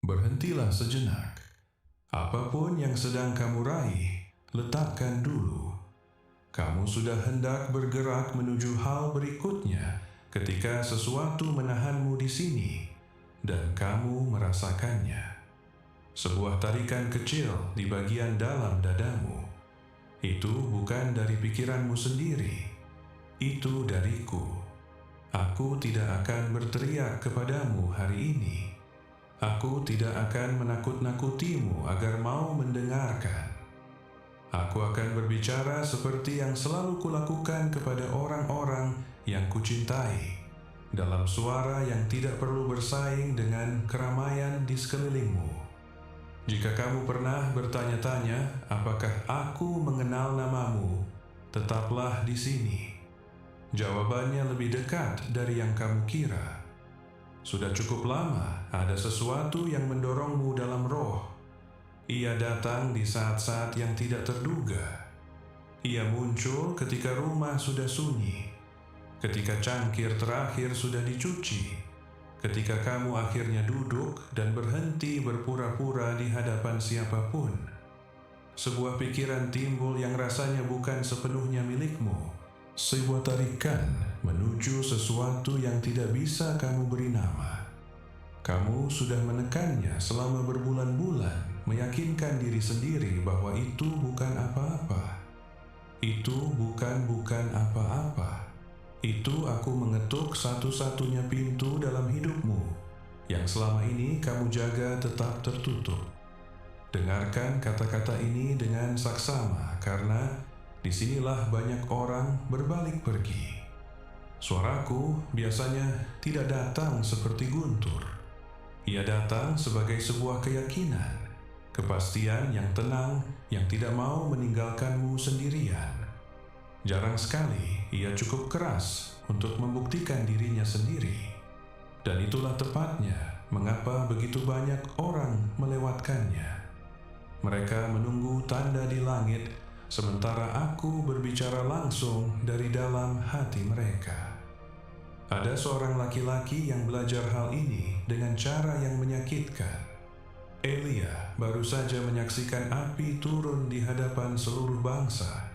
Berhentilah sejenak. Apapun yang sedang kamu raih, letakkan dulu. Kamu sudah hendak bergerak menuju hal berikutnya ketika sesuatu menahanmu di sini, dan kamu merasakannya. Sebuah tarikan kecil di bagian dalam dadamu. Itu bukan dari pikiranmu sendiri, itu dariku. Aku tidak akan berteriak kepadamu hari ini. Aku tidak akan menakut-nakutimu agar mau mendengarkan. Aku akan berbicara seperti yang selalu kulakukan kepada orang-orang yang kucintai, dalam suara yang tidak perlu bersaing dengan keramaian di sekelilingmu. Jika kamu pernah bertanya-tanya, apakah aku mengenal namamu, tetaplah di sini. Jawabannya lebih dekat dari yang kamu kira. Sudah cukup lama ada sesuatu yang mendorongmu dalam roh. Ia datang di saat-saat yang tidak terduga. Ia muncul ketika rumah sudah sunyi, ketika cangkir terakhir sudah dicuci, ketika kamu akhirnya duduk dan berhenti berpura-pura di hadapan siapapun. Sebuah pikiran timbul yang rasanya bukan sepenuhnya milikmu. Sebuah tarikan menuju sesuatu yang tidak bisa kamu beri nama. Kamu sudah menekannya selama berbulan-bulan, meyakinkan diri sendiri bahwa itu bukan apa-apa. Itu bukan apa-apa. Itu aku mengetuk satu-satunya pintu dalam hidupmu, yang selama ini kamu jaga tetap tertutup. Dengarkan kata-kata ini dengan saksama, karena disinilah banyak orang berbalik pergi. Suaraku biasanya tidak datang seperti guntur. Ia datang sebagai sebuah keyakinan, kepastian yang tenang yang tidak mau meninggalkanmu sendirian. Jarang sekali ia cukup keras untuk membuktikan dirinya sendiri. Dan itulah tepatnya mengapa begitu banyak orang melewatkannya. Mereka menunggu tanda di langit, sementara aku berbicara langsung dari dalam hati mereka. Ada seorang laki-laki yang belajar hal ini dengan cara yang menyakitkan. Elia baru saja menyaksikan api turun di hadapan seluruh bangsa.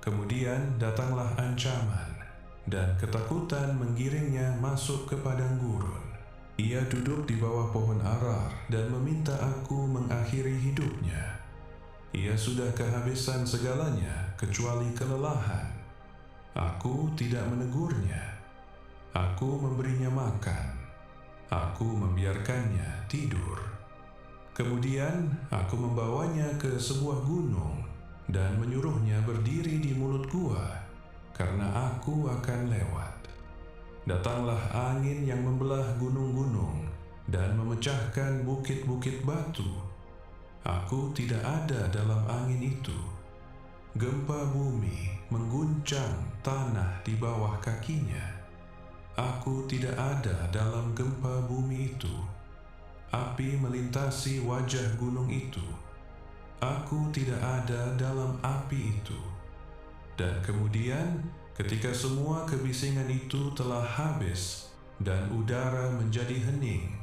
Kemudian datanglah ancaman, dan ketakutan menggiringnya masuk ke padang gurun. Ia duduk di bawah pohon arar dan meminta aku mengakhiri hidupnya. Ia sudah kehabisan segalanya kecuali kelelahan. Aku tidak menegurnya. Aku memberinya makan. Aku membiarkannya tidur. Kemudian aku membawanya ke sebuah gunung dan menyuruhnya berdiri di mulut gua, karena aku akan lewat. Datanglah angin yang membelah gunung-gunung dan memecahkan bukit-bukit batu. Aku tidak ada dalam angin itu. Gempa bumi mengguncang tanah di bawah kakinya. Aku tidak ada dalam gempa bumi itu. Api melintasi wajah gunung itu. Aku tidak ada dalam api itu. Dan kemudian, ketika semua kebisingan itu telah habis dan udara menjadi hening,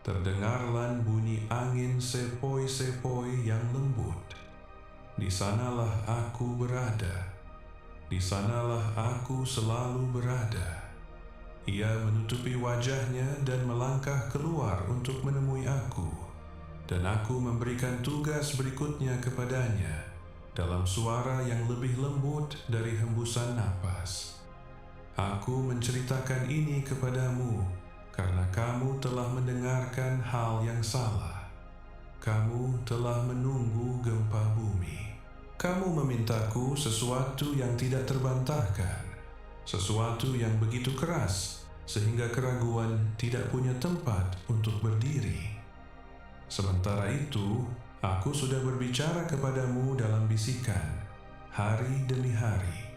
terdengarlah bunyi angin sepoi-sepoi yang lembut. Di sanalah aku berada. Di sanalah aku selalu berada. Ia menutupi wajahnya dan melangkah keluar untuk menemui aku, dan aku memberikan tugas berikutnya kepadanya dalam suara yang lebih lembut dari hembusan napas. Aku menceritakan ini kepadamu karena kamu telah mendengarkan hal yang salah. Kamu telah menunggu gempa bumi. Kamu memintaku sesuatu yang tidak terbantahkan, sesuatu yang begitu keras sehingga keraguan tidak punya tempat untuk berdiri. Sementara itu, aku sudah berbicara kepadamu dalam bisikan, hari demi hari,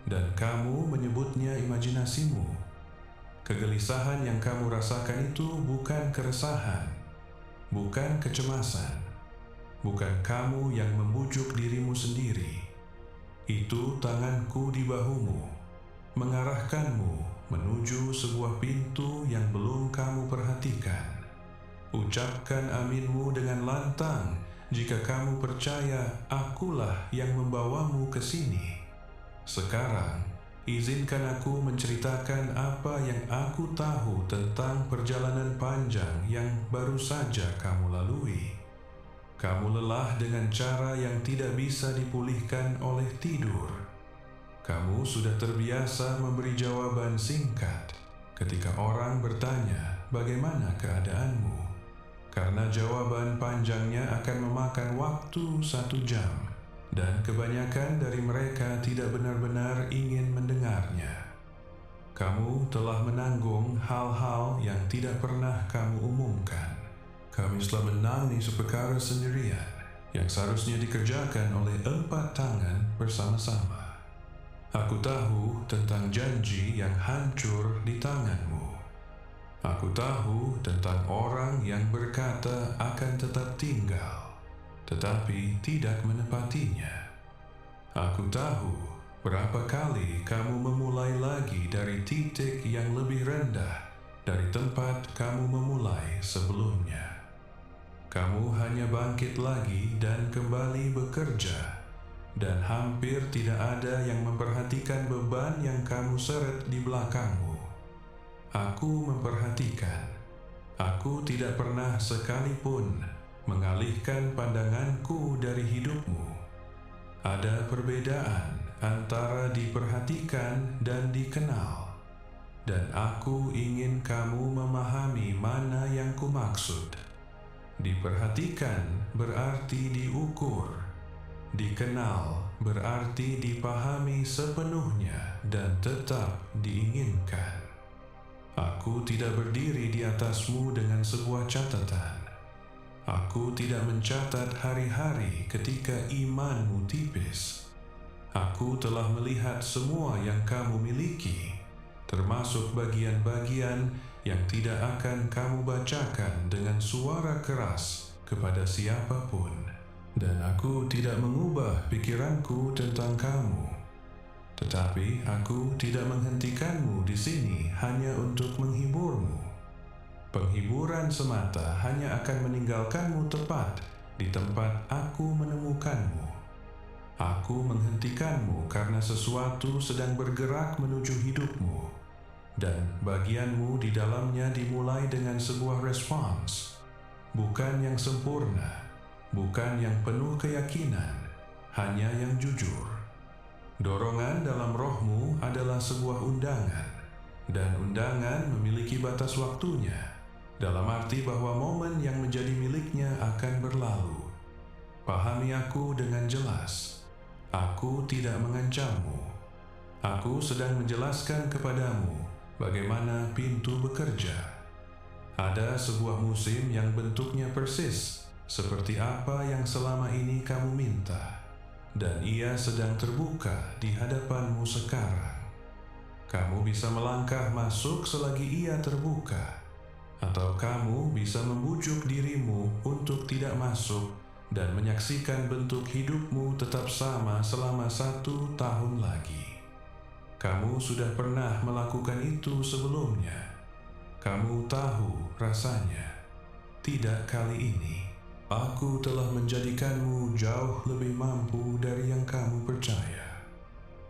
dan kamu menyebutnya imajinasimu. Kegelisahan yang kamu rasakan itu bukan keresahan, bukan kecemasan, bukan kamu yang membujuk dirimu sendiri. Itu tanganku di bahumu, mengarahkanmu menuju sebuah pintu yang belum kamu perhatikan. Ucapkan aminmu dengan lantang jika kamu percaya akulah yang membawamu ke sini. Sekarang, izinkan aku menceritakan apa yang aku tahu tentang perjalanan panjang yang baru saja kamu lalui. Kamu lelah dengan cara yang tidak bisa dipulihkan oleh tidur. Kamu sudah terbiasa memberi jawaban singkat ketika orang bertanya bagaimana keadaanmu, karena jawaban panjangnya akan memakan waktu 1 jam, dan kebanyakan dari mereka tidak benar-benar ingin mendengarnya. Kamu telah menanggung hal-hal yang tidak pernah kamu umumkan. Kamu telah menangani seperkara sendirian yang seharusnya dikerjakan oleh 4 tangan bersama-sama. Aku tahu tentang janji yang hancur di tanganmu. Aku tahu tentang orang yang berkata akan tetap tinggal, tetapi tidak menepatinya. Aku tahu berapa kali kamu memulai lagi dari titik yang lebih rendah dari tempat kamu memulai sebelumnya. Kamu hanya bangkit lagi dan kembali bekerja, dan hampir tidak ada yang memperhatikan beban yang kamu seret di belakangmu. Aku memperhatikan. Aku tidak pernah sekalipun mengalihkan pandanganku dari hidupmu. Ada perbedaan antara diperhatikan dan dikenal, dan aku ingin kamu memahami mana yang kumaksud. Diperhatikan berarti diukur. Dikenal berarti dipahami sepenuhnya dan tetap diinginkan. Aku tidak berdiri di atasmu dengan sebuah catatan. Aku tidak mencatat hari-hari ketika imanmu tipis. Aku telah melihat semua yang kamu miliki, termasuk bagian-bagian yang tidak akan kamu bacakan dengan suara keras kepada siapapun. Dan aku tidak mengubah pikiranku tentang kamu. Tetapi aku tidak menghentikanmu di sini hanya untuk menghiburmu. Penghiburan semata hanya akan meninggalkanmu tepat di tempat aku menemukanmu. Aku menghentikanmu karena sesuatu sedang bergerak menuju hidupmu, dan bagianmu di dalamnya dimulai dengan sebuah respons, bukan yang sempurna, bukan yang penuh keyakinan, hanya yang jujur. Dorongan dalam rohmu adalah sebuah undangan, dan undangan memiliki batas waktunya, dalam arti bahwa momen yang menjadi miliknya akan berlalu. Pahami aku dengan jelas. Aku tidak mengancammu. Aku sedang menjelaskan kepadamu bagaimana pintu bekerja. Ada sebuah musim yang bentuknya persis seperti apa yang selama ini kamu minta, dan ia sedang terbuka di hadapanmu sekarang. Kamu bisa melangkah masuk selagi ia terbuka, atau kamu bisa membujuk dirimu untuk tidak masuk dan menyaksikan bentuk hidupmu tetap sama selama 1 tahun lagi. Kamu sudah pernah melakukan itu sebelumnya. Kamu tahu rasanya. Tidak kali ini. Aku telah menjadikanmu jauh lebih mampu dari yang kamu percaya.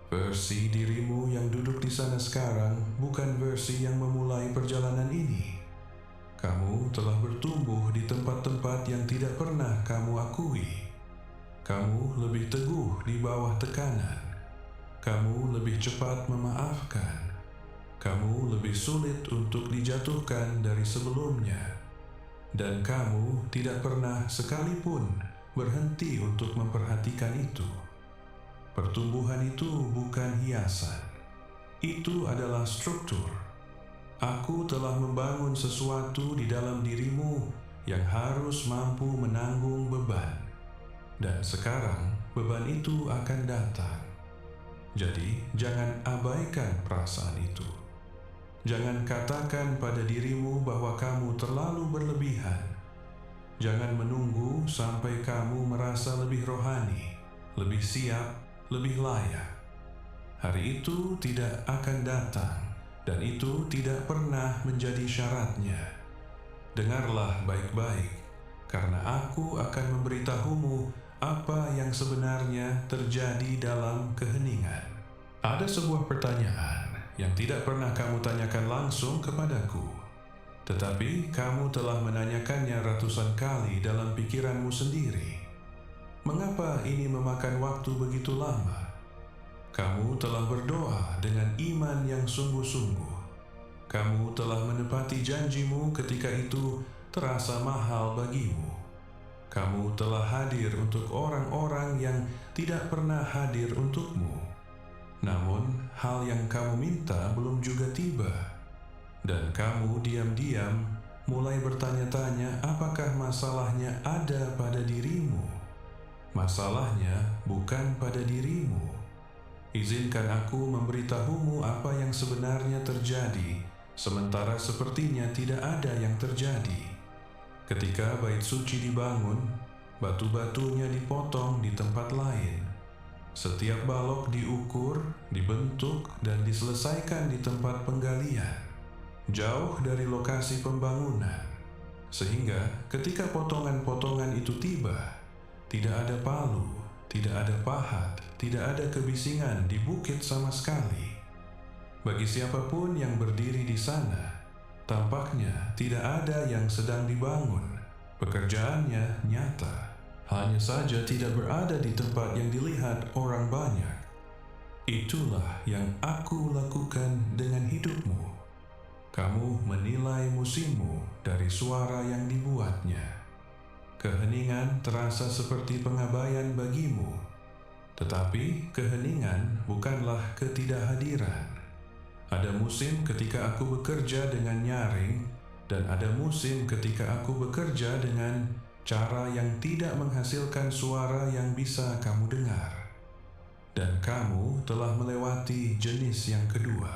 Versi dirimu yang duduk di sana sekarang bukan versi yang memulai perjalanan ini. Kamu telah bertumbuh di tempat-tempat yang tidak pernah kamu akui. Kamu lebih teguh di bawah tekanan. Kamu lebih cepat memaafkan. Kamu lebih sulit untuk dijatuhkan dari sebelumnya. Dan kamu tidak pernah sekalipun berhenti untuk memperhatikan itu. Pertumbuhan itu bukan hiasan. Itu adalah struktur. Aku telah membangun sesuatu di dalam dirimu yang harus mampu menanggung beban. Dan sekarang beban itu akan datang. Jadi jangan abaikan perasaan itu. Jangan katakan pada dirimu bahwa kamu terlalu berlebihan. Jangan menunggu sampai kamu merasa lebih rohani, lebih siap, lebih layak. Hari itu tidak akan datang, dan itu tidak pernah menjadi syaratnya. dengarlah baik-baik, karena aku akan memberitahumu apa yang sebenarnya terjadi dalam keheningan. Ada sebuah pertanyaan yang tidak pernah kamu tanyakan langsung kepadaku, tetapi kamu telah menanyakannya ratusan kali dalam pikiranmu sendiri. Mengapa ini memakan waktu begitu lama? Kamu telah berdoa dengan iman yang sungguh-sungguh. Kamu telah menepati janjimu ketika itu terasa mahal bagimu. Kamu telah hadir untuk orang-orang yang tidak pernah hadir untukmu. Namun, hal yang kamu minta belum juga tiba. Dan kamu diam-diam mulai bertanya-tanya apakah masalahnya ada pada dirimu. Masalahnya bukan pada dirimu. Izinkan aku memberitahumu apa yang sebenarnya terjadi, sementara sepertinya tidak ada yang terjadi. Ketika bait suci dibangun, batu-batunya dipotong di tempat lain. Setiap balok diukur, dibentuk, dan diselesaikan di tempat penggalian, jauh dari lokasi pembangunan. Sehingga ketika potongan-potongan itu tiba, tidak ada palu, tidak ada pahat, tidak ada kebisingan di bukit sama sekali. Bagi siapapun yang berdiri di sana, tampaknya tidak ada yang sedang dibangun. Pekerjaannya nyata, hanya saja tidak berada di tempat yang dilihat orang banyak. Itulah yang aku lakukan dengan hidupmu. Kamu menilai musimmu dari suara yang dibuatnya. Keheningan terasa seperti pengabaian bagimu, tetapi keheningan bukanlah ketidakhadiran. Ada musim ketika aku bekerja dengan nyaring, dan ada musim ketika aku bekerja dengan cara yang tidak menghasilkan suara yang bisa kamu dengar. Dan kamu telah melewati jenis yang kedua.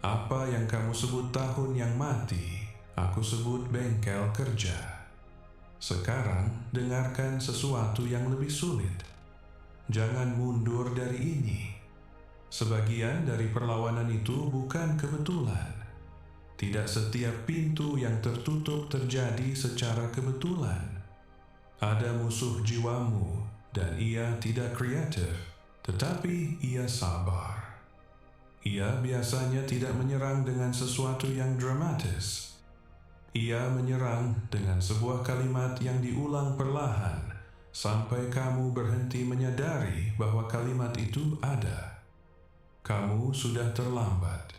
Apa yang kamu sebut tahun yang mati, aku sebut bengkel kerja. Sekarang dengarkan sesuatu yang lebih sulit. Jangan mundur dari ini. Sebagian dari perlawanan itu bukan kebetulan. Tidak setiap pintu yang tertutup terjadi secara kebetulan. Ada musuh jiwamu dan ia tidak kreatif, tetapi ia sabar. Ia biasanya tidak menyerang dengan sesuatu yang dramatis. Ia menyerang dengan sebuah kalimat yang diulang perlahan sampai kamu berhenti menyadari bahwa kalimat itu ada. Kamu sudah terlambat.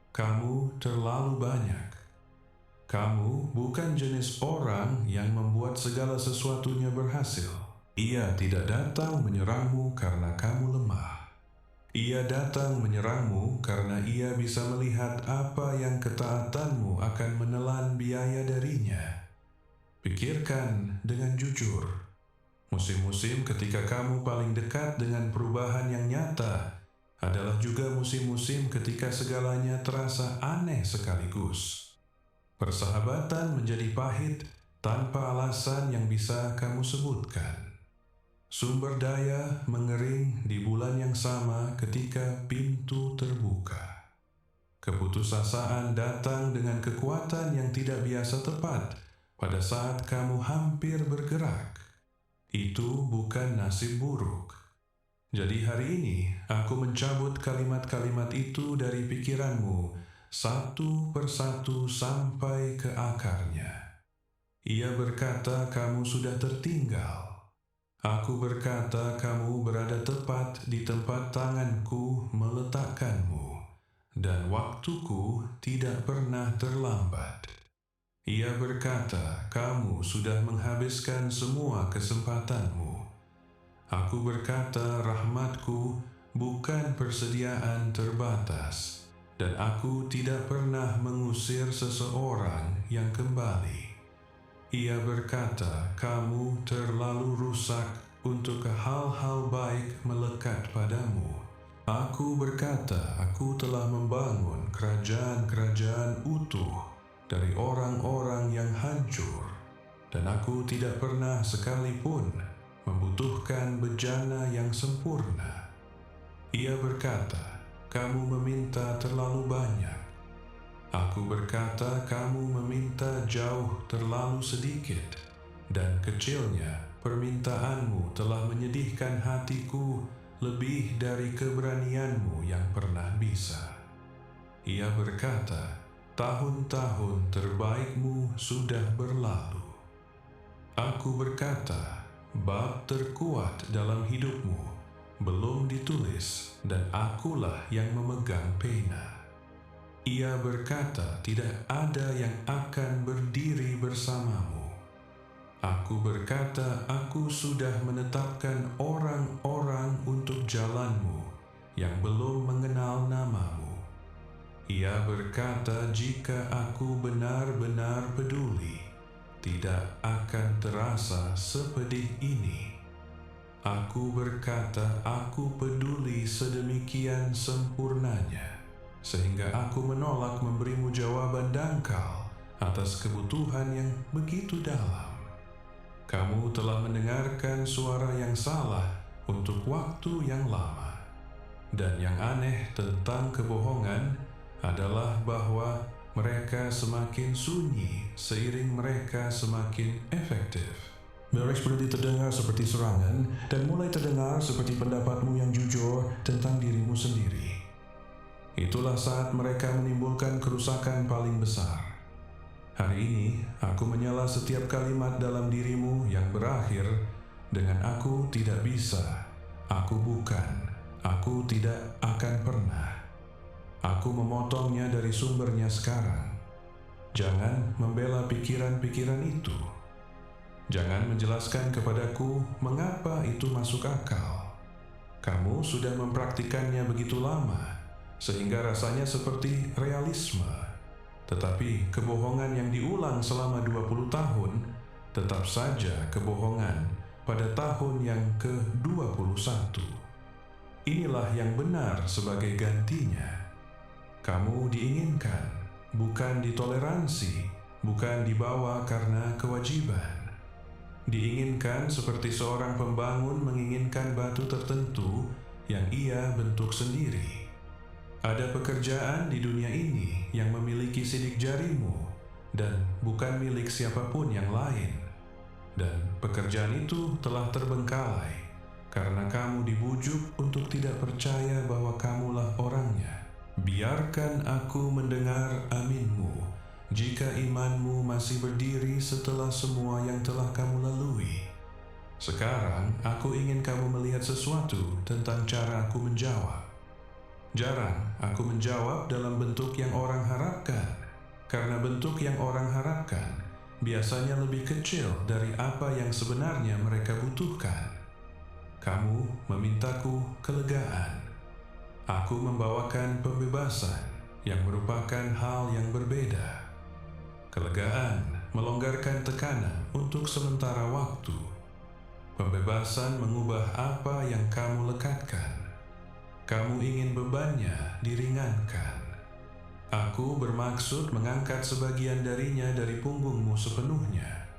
Kamu terlalu banyak. Kamu bukan jenis orang yang membuat segala sesuatunya berhasil. Ia tidak datang menyerangmu karena kamu lemah. Ia datang menyerangmu karena ia bisa melihat apa yang ketaatanmu akan menelan biaya darinya. Pikirkan dengan jujur. Musim-musim ketika kamu paling dekat dengan perubahan yang nyata adalah juga musim-musim ketika segalanya terasa aneh sekaligus. Persahabatan menjadi pahit tanpa alasan yang bisa kamu sebutkan. Sumber daya mengering di bulan yang sama ketika pintu terbuka. Keputusasaan datang dengan kekuatan yang tidak biasa tepat pada saat kamu hampir bergerak. Itu bukan nasib buruk. Jadi hari ini aku mencabut kalimat-kalimat itu dari pikiranmu satu persatu sampai ke akarnya. Ia berkata kamu sudah tertinggal. Aku berkata kamu berada tepat di tempat tanganku meletakkanmu, dan waktuku tidak pernah terlambat. Ia berkata kamu sudah menghabiskan semua kesempatanmu. Aku berkata rahmatku bukan persediaan terbatas, dan aku tidak pernah mengusir seseorang yang kembali. Ia berkata, kamu terlalu rusak untuk hal-hal baik melekat padamu. Aku berkata, aku telah membangun kerajaan-kerajaan utuh dari orang-orang yang hancur, dan aku tidak pernah sekalipun membutuhkan bejana yang sempurna. Ia berkata, kamu meminta terlalu banyak. Aku berkata, kamu meminta jauh terlalu sedikit, dan kecilnya permintaanmu telah menyedihkan hatiku lebih dari keberanianmu yang pernah bisa. Ia berkata, tahun-tahun terbaikmu sudah berlalu. Aku berkata, bab terkuat dalam hidupmu belum ditulis, dan akulah yang memegang pena. Ia berkata, tidak ada yang akan berdiri bersamamu. Aku berkata, aku sudah menetapkan orang-orang untuk jalanmu yang belum mengenal namamu. Ia berkata, jika aku benar-benar peduli, tidak akan terasa sepedih ini. Aku berkata, aku peduli sedemikian sempurnanya, sehingga aku menolak memberimu jawaban dangkal atas kebutuhan yang begitu dalam. Kamu telah mendengarkan suara yang salah untuk waktu yang lama. Dan yang aneh tentang kebohongan adalah bahwa mereka semakin sunyi seiring mereka semakin efektif. Beres berhenti terdengar seperti serangan dan mulai terdengar seperti pendapatmu yang jujur tentang dirimu sendiri. Itulah saat mereka menimbulkan kerusakan paling besar. Hari ini, aku menyela setiap kalimat dalam dirimu yang berakhir dengan aku tidak bisa, aku bukan, aku tidak akan pernah. Aku memotongnya dari sumbernya sekarang. Jangan membela pikiran-pikiran itu. Jangan menjelaskan kepadaku mengapa itu masuk akal. Kamu sudah mempraktikannya begitu lama, sehingga rasanya seperti realisme. Tetapi kebohongan yang diulang selama 20 tahun tetap saja kebohongan pada tahun yang ke-21. Inilah yang benar sebagai gantinya. Kamu diinginkan, bukan ditoleransi, bukan dibawa karena kewajiban. Diinginkan seperti seorang pembangun menginginkan batu tertentu yang ia bentuk sendiri. Ada pekerjaan di dunia ini yang memiliki sidik jarimu dan bukan milik siapapun yang lain. Dan pekerjaan itu telah terbengkalai karena kamu dibujuk untuk tidak percaya bahwa kamulah orangnya. Biarkan aku mendengar aminmu jika imanmu masih berdiri setelah semua yang telah kamu lalui. Sekarang aku ingin kamu melihat sesuatu tentang cara aku menjawab. Jarang aku menjawab dalam bentuk yang orang harapkan, karena bentuk yang orang harapkan biasanya lebih kecil dari apa yang sebenarnya mereka butuhkan. Kamu memintaku kelegaan. Aku membawakan pembebasan yang merupakan hal yang berbeda. Kelegaan melonggarkan tekanan untuk sementara waktu. Pembebasan mengubah apa yang kamu lekatkan. Kamu ingin bebannya diringankan. Aku bermaksud mengangkat sebagian darinya dari punggungmu sepenuhnya.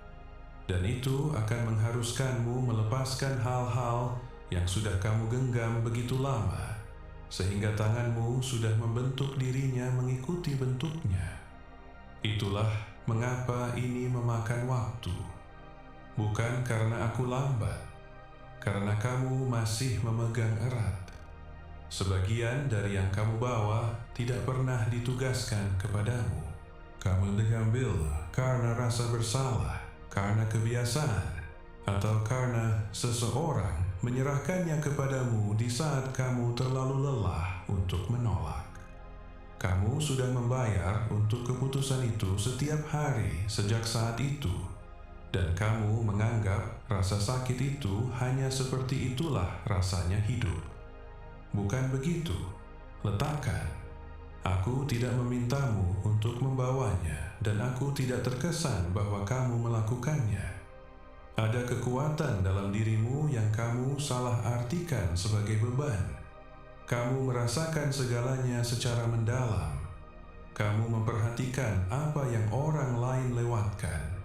Dan itu akan mengharuskanmu melepaskan hal-hal yang sudah kamu genggam begitu lama, sehingga tanganmu sudah membentuk dirinya mengikuti bentuknya. Itulah mengapa ini memakan waktu. Bukan karena aku lambat, karena kamu masih memegang erat. Sebagian dari yang kamu bawa tidak pernah ditugaskan kepadamu. Kamu diambil karena rasa bersalah, karena kebiasaan, atau karena seseorang menyerahkannya kepadamu di saat kamu terlalu lelah untuk menolak. Kamu sudah membayar untuk keputusan itu setiap hari sejak saat itu, dan kamu menganggap rasa sakit itu hanya seperti itulah rasanya hidup. Bukan begitu, letakkan. Aku tidak memintamu untuk membawanya, dan aku tidak terkesan bahwa kamu melakukannya. Ada kekuatan dalam dirimu yang kamu salah artikan sebagai beban. Kamu merasakan segalanya secara mendalam. Kamu memperhatikan apa yang orang lain lewatkan.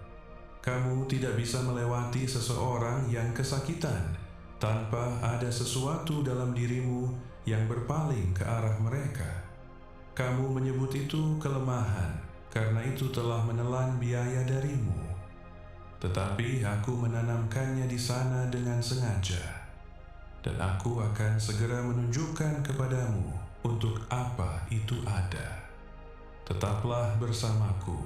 Kamu tidak bisa melewati seseorang yang kesakitan tanpa ada sesuatu dalam dirimu yang berpaling ke arah mereka. kamu menyebut itu kelemahan, karena itu telah menelan biaya darimu. Tetapi aku menanamkannya di sana dengan sengaja, dan aku akan segera menunjukkan kepadamu untuk apa itu ada. Tetaplah bersamaku.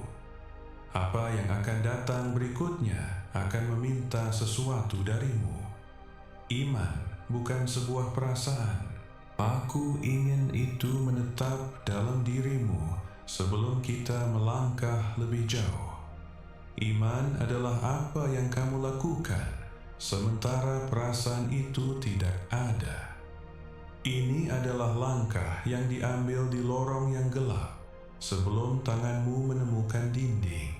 Apa yang akan datang berikutnya akan meminta sesuatu darimu. Iman bukan sebuah perasaan. Aku ingin itu menetap dalam dirimu sebelum kita melangkah lebih jauh. Iman adalah apa yang kamu lakukan sementara perasaan itu tidak ada. Ini adalah langkah yang diambil di lorong yang gelap sebelum tanganmu menemukan dinding.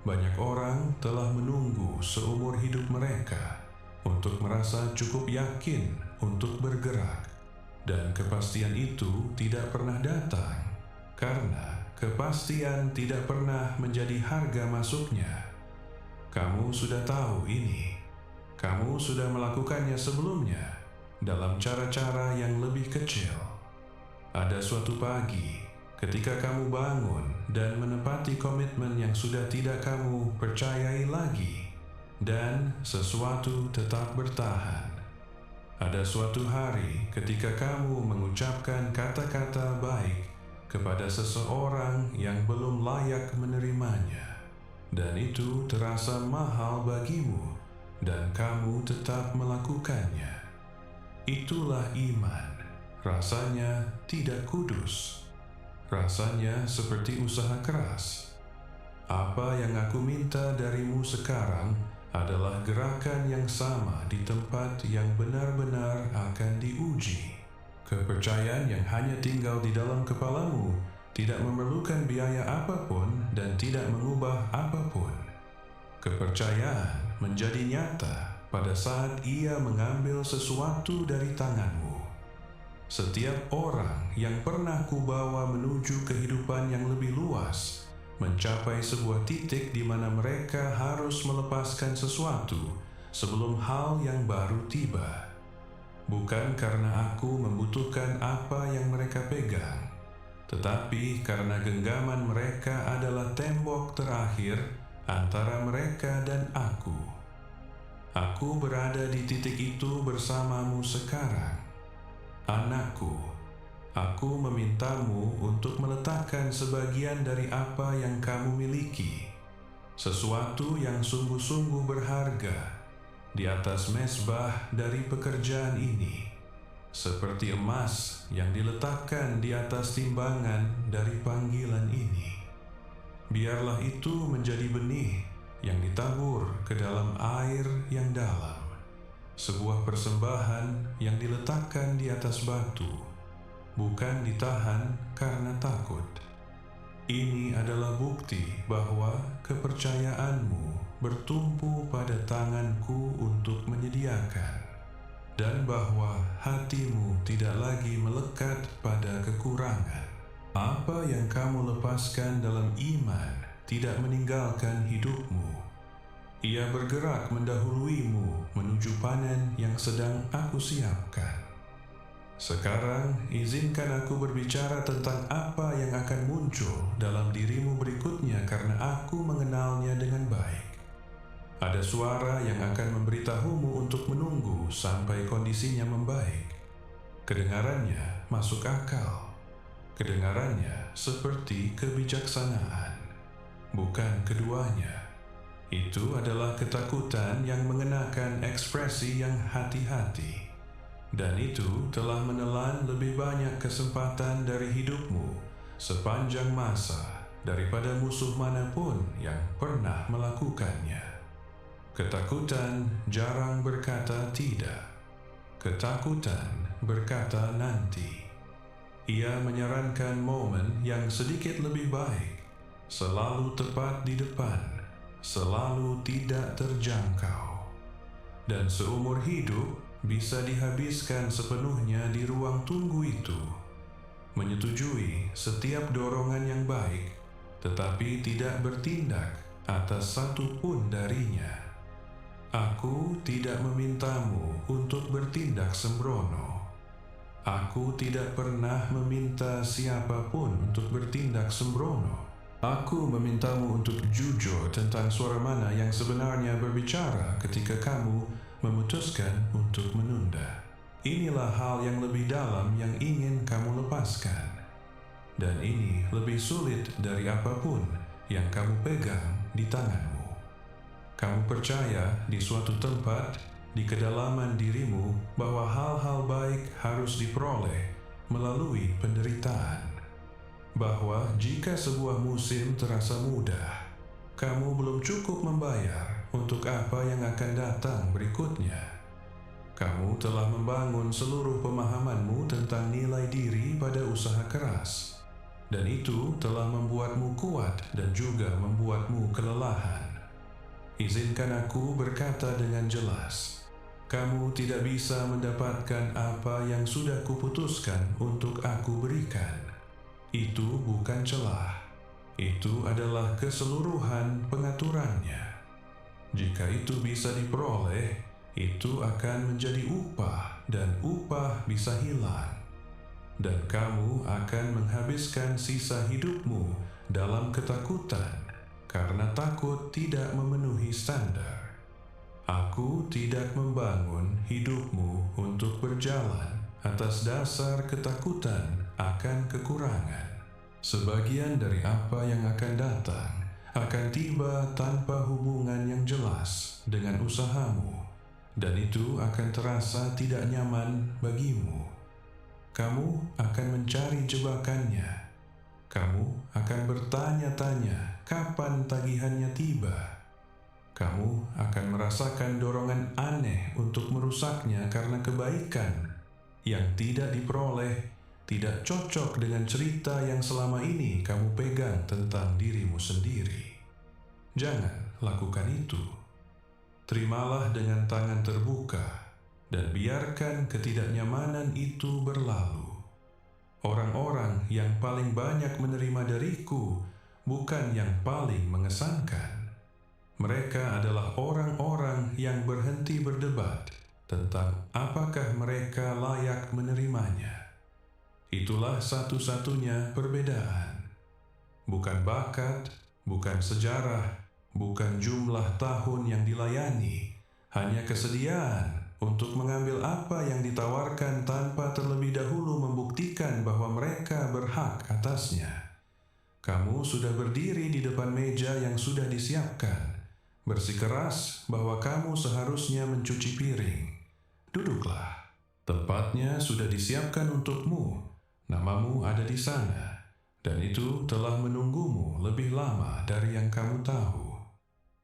Banyak orang telah menunggu seumur hidup mereka untuk merasa cukup yakin untuk bergerak, dan kepastian itu tidak pernah datang karena kepastian tidak pernah menjadi harga masuknya. Kamu sudah tahu ini. Kamu sudah melakukannya sebelumnya dalam cara-cara yang lebih kecil. Ada suatu pagi ketika kamu bangun dan menepati komitmen yang sudah tidak kamu percayai lagi, dan sesuatu tetap bertahan. Ada suatu hari ketika kamu mengucapkan kata-kata baik kepada seseorang yang belum layak menerimanya, dan itu terasa mahal bagimu, dan kamu tetap melakukannya. Itulah iman. Rasanya tidak kudus. Rasanya seperti usaha keras. Apa yang aku minta darimu sekarang adalah gerakan yang sama di tempat yang benar-benar akan diuji. Kepercayaan yang hanya tinggal di dalam kepalamu tidak memerlukan biaya apapun dan tidak mengubah apapun. Kepercayaan menjadi nyata pada saat ia mengambil sesuatu dari tanganmu. Setiap orang yang pernah kubawa menuju kehidupan yang lebih luas mencapai sebuah titik di mana mereka harus melepaskan sesuatu sebelum hal yang baru tiba. Bukan karena aku membutuhkan apa yang mereka pegang, tetapi karena genggaman mereka adalah tembok terakhir antara mereka dan aku. Aku berada di titik itu bersamamu sekarang. Anakku, aku memintamu untuk meletakkan sebagian dari apa yang kamu miliki, sesuatu yang sungguh-sungguh berharga, di atas mezbah dari pekerjaan ini, seperti emas yang diletakkan di atas timbangan dari panggilan ini. Biarlah itu menjadi benih yang ditabur ke dalam air yang dalam, sebuah persembahan yang diletakkan di atas batu, bukan ditahan karena takut. Ini adalah bukti bahwa kepercayaanmu bertumpu pada tanganku untuk menyediakan, dan bahwa hatimu tidak lagi melekat pada kekurangan. Apa yang kamu lepaskan dalam iman tidak meninggalkan hidupmu. Ia bergerak mendahuluimu menuju panen yang sedang aku siapkan. Sekarang, izinkan aku berbicara tentang apa yang akan muncul dalam dirimu berikutnya karena aku mengenalnya dengan baik. Ada suara yang akan memberitahumu untuk menunggu sampai kondisinya membaik. Kedengarannya masuk akal. Kedengarannya seperti kebijaksanaan. Bukan keduanya. Itu adalah ketakutan yang mengenakan ekspresi yang hati-hati. Dan itu telah menelan lebih banyak kesempatan dari hidupmu sepanjang masa daripada musuh manapun yang pernah melakukannya. Ketakutan jarang berkata tidak. Ketakutan berkata nanti. Ia menyarankan momen yang sedikit lebih baik, selalu tepat di depan, selalu tidak terjangkau. Dan seumur hidup bisa dihabiskan sepenuhnya di ruang tunggu itu, menyetujui setiap dorongan yang baik, tetapi tidak bertindak atas satu pun darinya. Aku tidak memintamu untuk bertindak sembrono. Aku tidak pernah meminta siapapun untuk bertindak sembrono. Aku memintamu untuk jujur tentang suara mana yang sebenarnya berbicara ketika kamu memutuskan untuk menunda. Inilah hal yang lebih dalam yang ingin kamu lepaskan. Dan ini lebih sulit dari apapun yang kamu pegang di tanganmu. Kamu percaya di suatu tempat, di kedalaman dirimu, bahwa hal-hal baik harus diperoleh melalui penderitaan. Bahwa jika sebuah musim terasa mudah, kamu belum cukup membayar untuk apa yang akan datang berikutnya. Kamu telah membangun seluruh pemahamanmu tentang nilai diri pada usaha keras, dan itu telah membuatmu kuat dan juga membuatmu kelelahan. Izinkan aku berkata dengan jelas, kamu tidak bisa mendapatkan apa yang sudah kuputuskan untuk aku berikan. Itu bukan celah, itu adalah keseluruhan pengaturannya. Jika itu bisa diperoleh, itu akan menjadi upah, dan upah bisa hilang. Dan kamu akan menghabiskan sisa hidupmu dalam ketakutan, karena takut tidak memenuhi standar. Aku tidak membangun hidupmu untuk berjalan atas dasar ketakutan akan kekurangan. Sebagian dari apa yang akan datang akan tiba tanpa hubungan yang jelas dengan usahamu, dan itu akan terasa tidak nyaman bagimu. Kamu akan mencari jebakannya. Kamu akan bertanya-tanya kapan tagihannya tiba. Kamu akan merasakan dorongan aneh untuk merusaknya karena kebaikan yang tidak diperoleh tidak cocok dengan cerita yang selama ini kamu pegang tentang dirimu sendiri. Jangan lakukan itu. Terimalah dengan tangan terbuka dan biarkan ketidaknyamanan itu berlalu. Orang-orang yang paling banyak menerima dariku bukan yang paling mengesankan. Mereka adalah orang-orang yang berhenti berdebat tentang apakah mereka layak menerimanya. Itulah satu-satunya perbedaan. Bukan bakat, bukan sejarah, bukan jumlah tahun yang dilayani, hanya kesediaan untuk mengambil apa yang ditawarkan tanpa terlebih dahulu membuktikan bahwa mereka berhak atasnya. Kamu sudah berdiri di depan meja yang sudah disiapkan, bersikeras bahwa kamu seharusnya mencuci piring. Duduklah. Tempatnya sudah disiapkan untukmu. Namamu ada di sana, dan itu telah menunggumu lebih lama dari yang kamu tahu.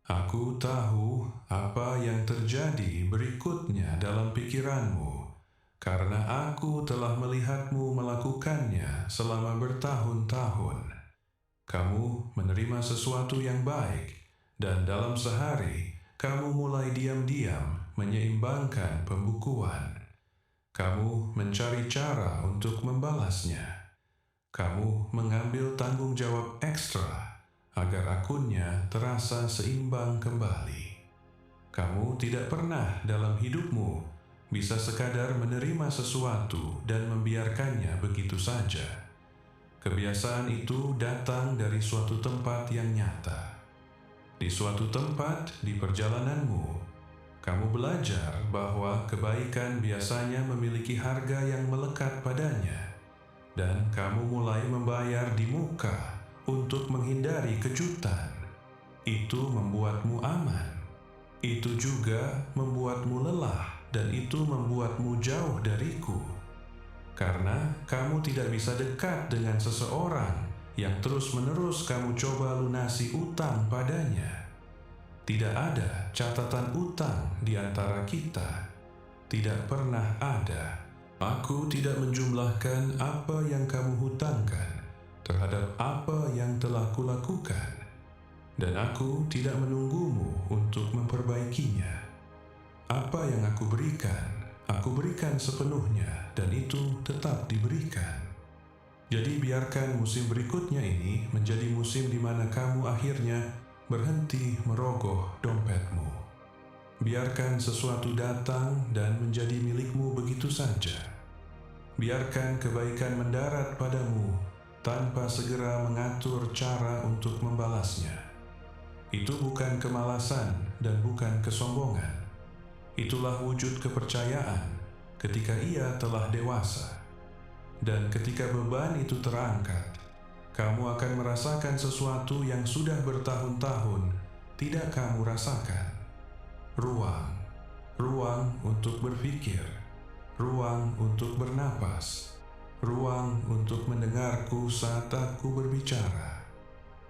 Aku tahu apa yang terjadi berikutnya dalam pikiranmu, karena aku telah melihatmu melakukannya selama bertahun-tahun. Kamu menerima sesuatu yang baik, dan dalam sehari, kamu mulai diam-diam menyeimbangkan pembukuan. Kamu mencari cara untuk membalasnya. Kamu mengambil tanggung jawab ekstra agar akunnya terasa seimbang kembali. Kamu tidak pernah dalam hidupmu bisa sekadar menerima sesuatu dan membiarkannya begitu saja. Kebiasaan itu datang dari suatu tempat yang nyata. Di suatu tempat di perjalananmu, kamu belajar bahwa kebaikan biasanya memiliki harga yang melekat padanya, dan kamu mulai membayar di muka untuk menghindari kejutan. Itu membuatmu aman. Itu juga membuatmu lelah, dan itu membuatmu jauh dariku. Karena kamu tidak bisa dekat dengan seseorang yang terus-menerus kamu coba lunasi utang padanya. Tidak ada catatan utang di antara kita. Tidak pernah ada. Aku tidak menjumlahkan apa yang kamu hutangkan terhadap apa yang telah kulakukan. Dan aku tidak menunggumu untuk memperbaikinya. Apa yang aku berikan sepenuhnya, dan itu tetap diberikan. Jadi biarkan musim berikutnya ini menjadi musim di mana kamu akhirnya berhenti merogoh dompetmu. Biarkan sesuatu datang dan menjadi milikmu begitu saja. Biarkan kebaikan mendarat padamu tanpa segera mengatur cara untuk membalasnya. Itu bukan kemalasan dan bukan kesombongan. Itulah wujud kepercayaan ketika ia telah dewasa. Dan ketika beban itu terangkat, kamu akan merasakan sesuatu yang sudah bertahun-tahun tidak kamu rasakan. Ruang untuk berpikir, ruang untuk bernapas, ruang untuk mendengarku saat aku berbicara.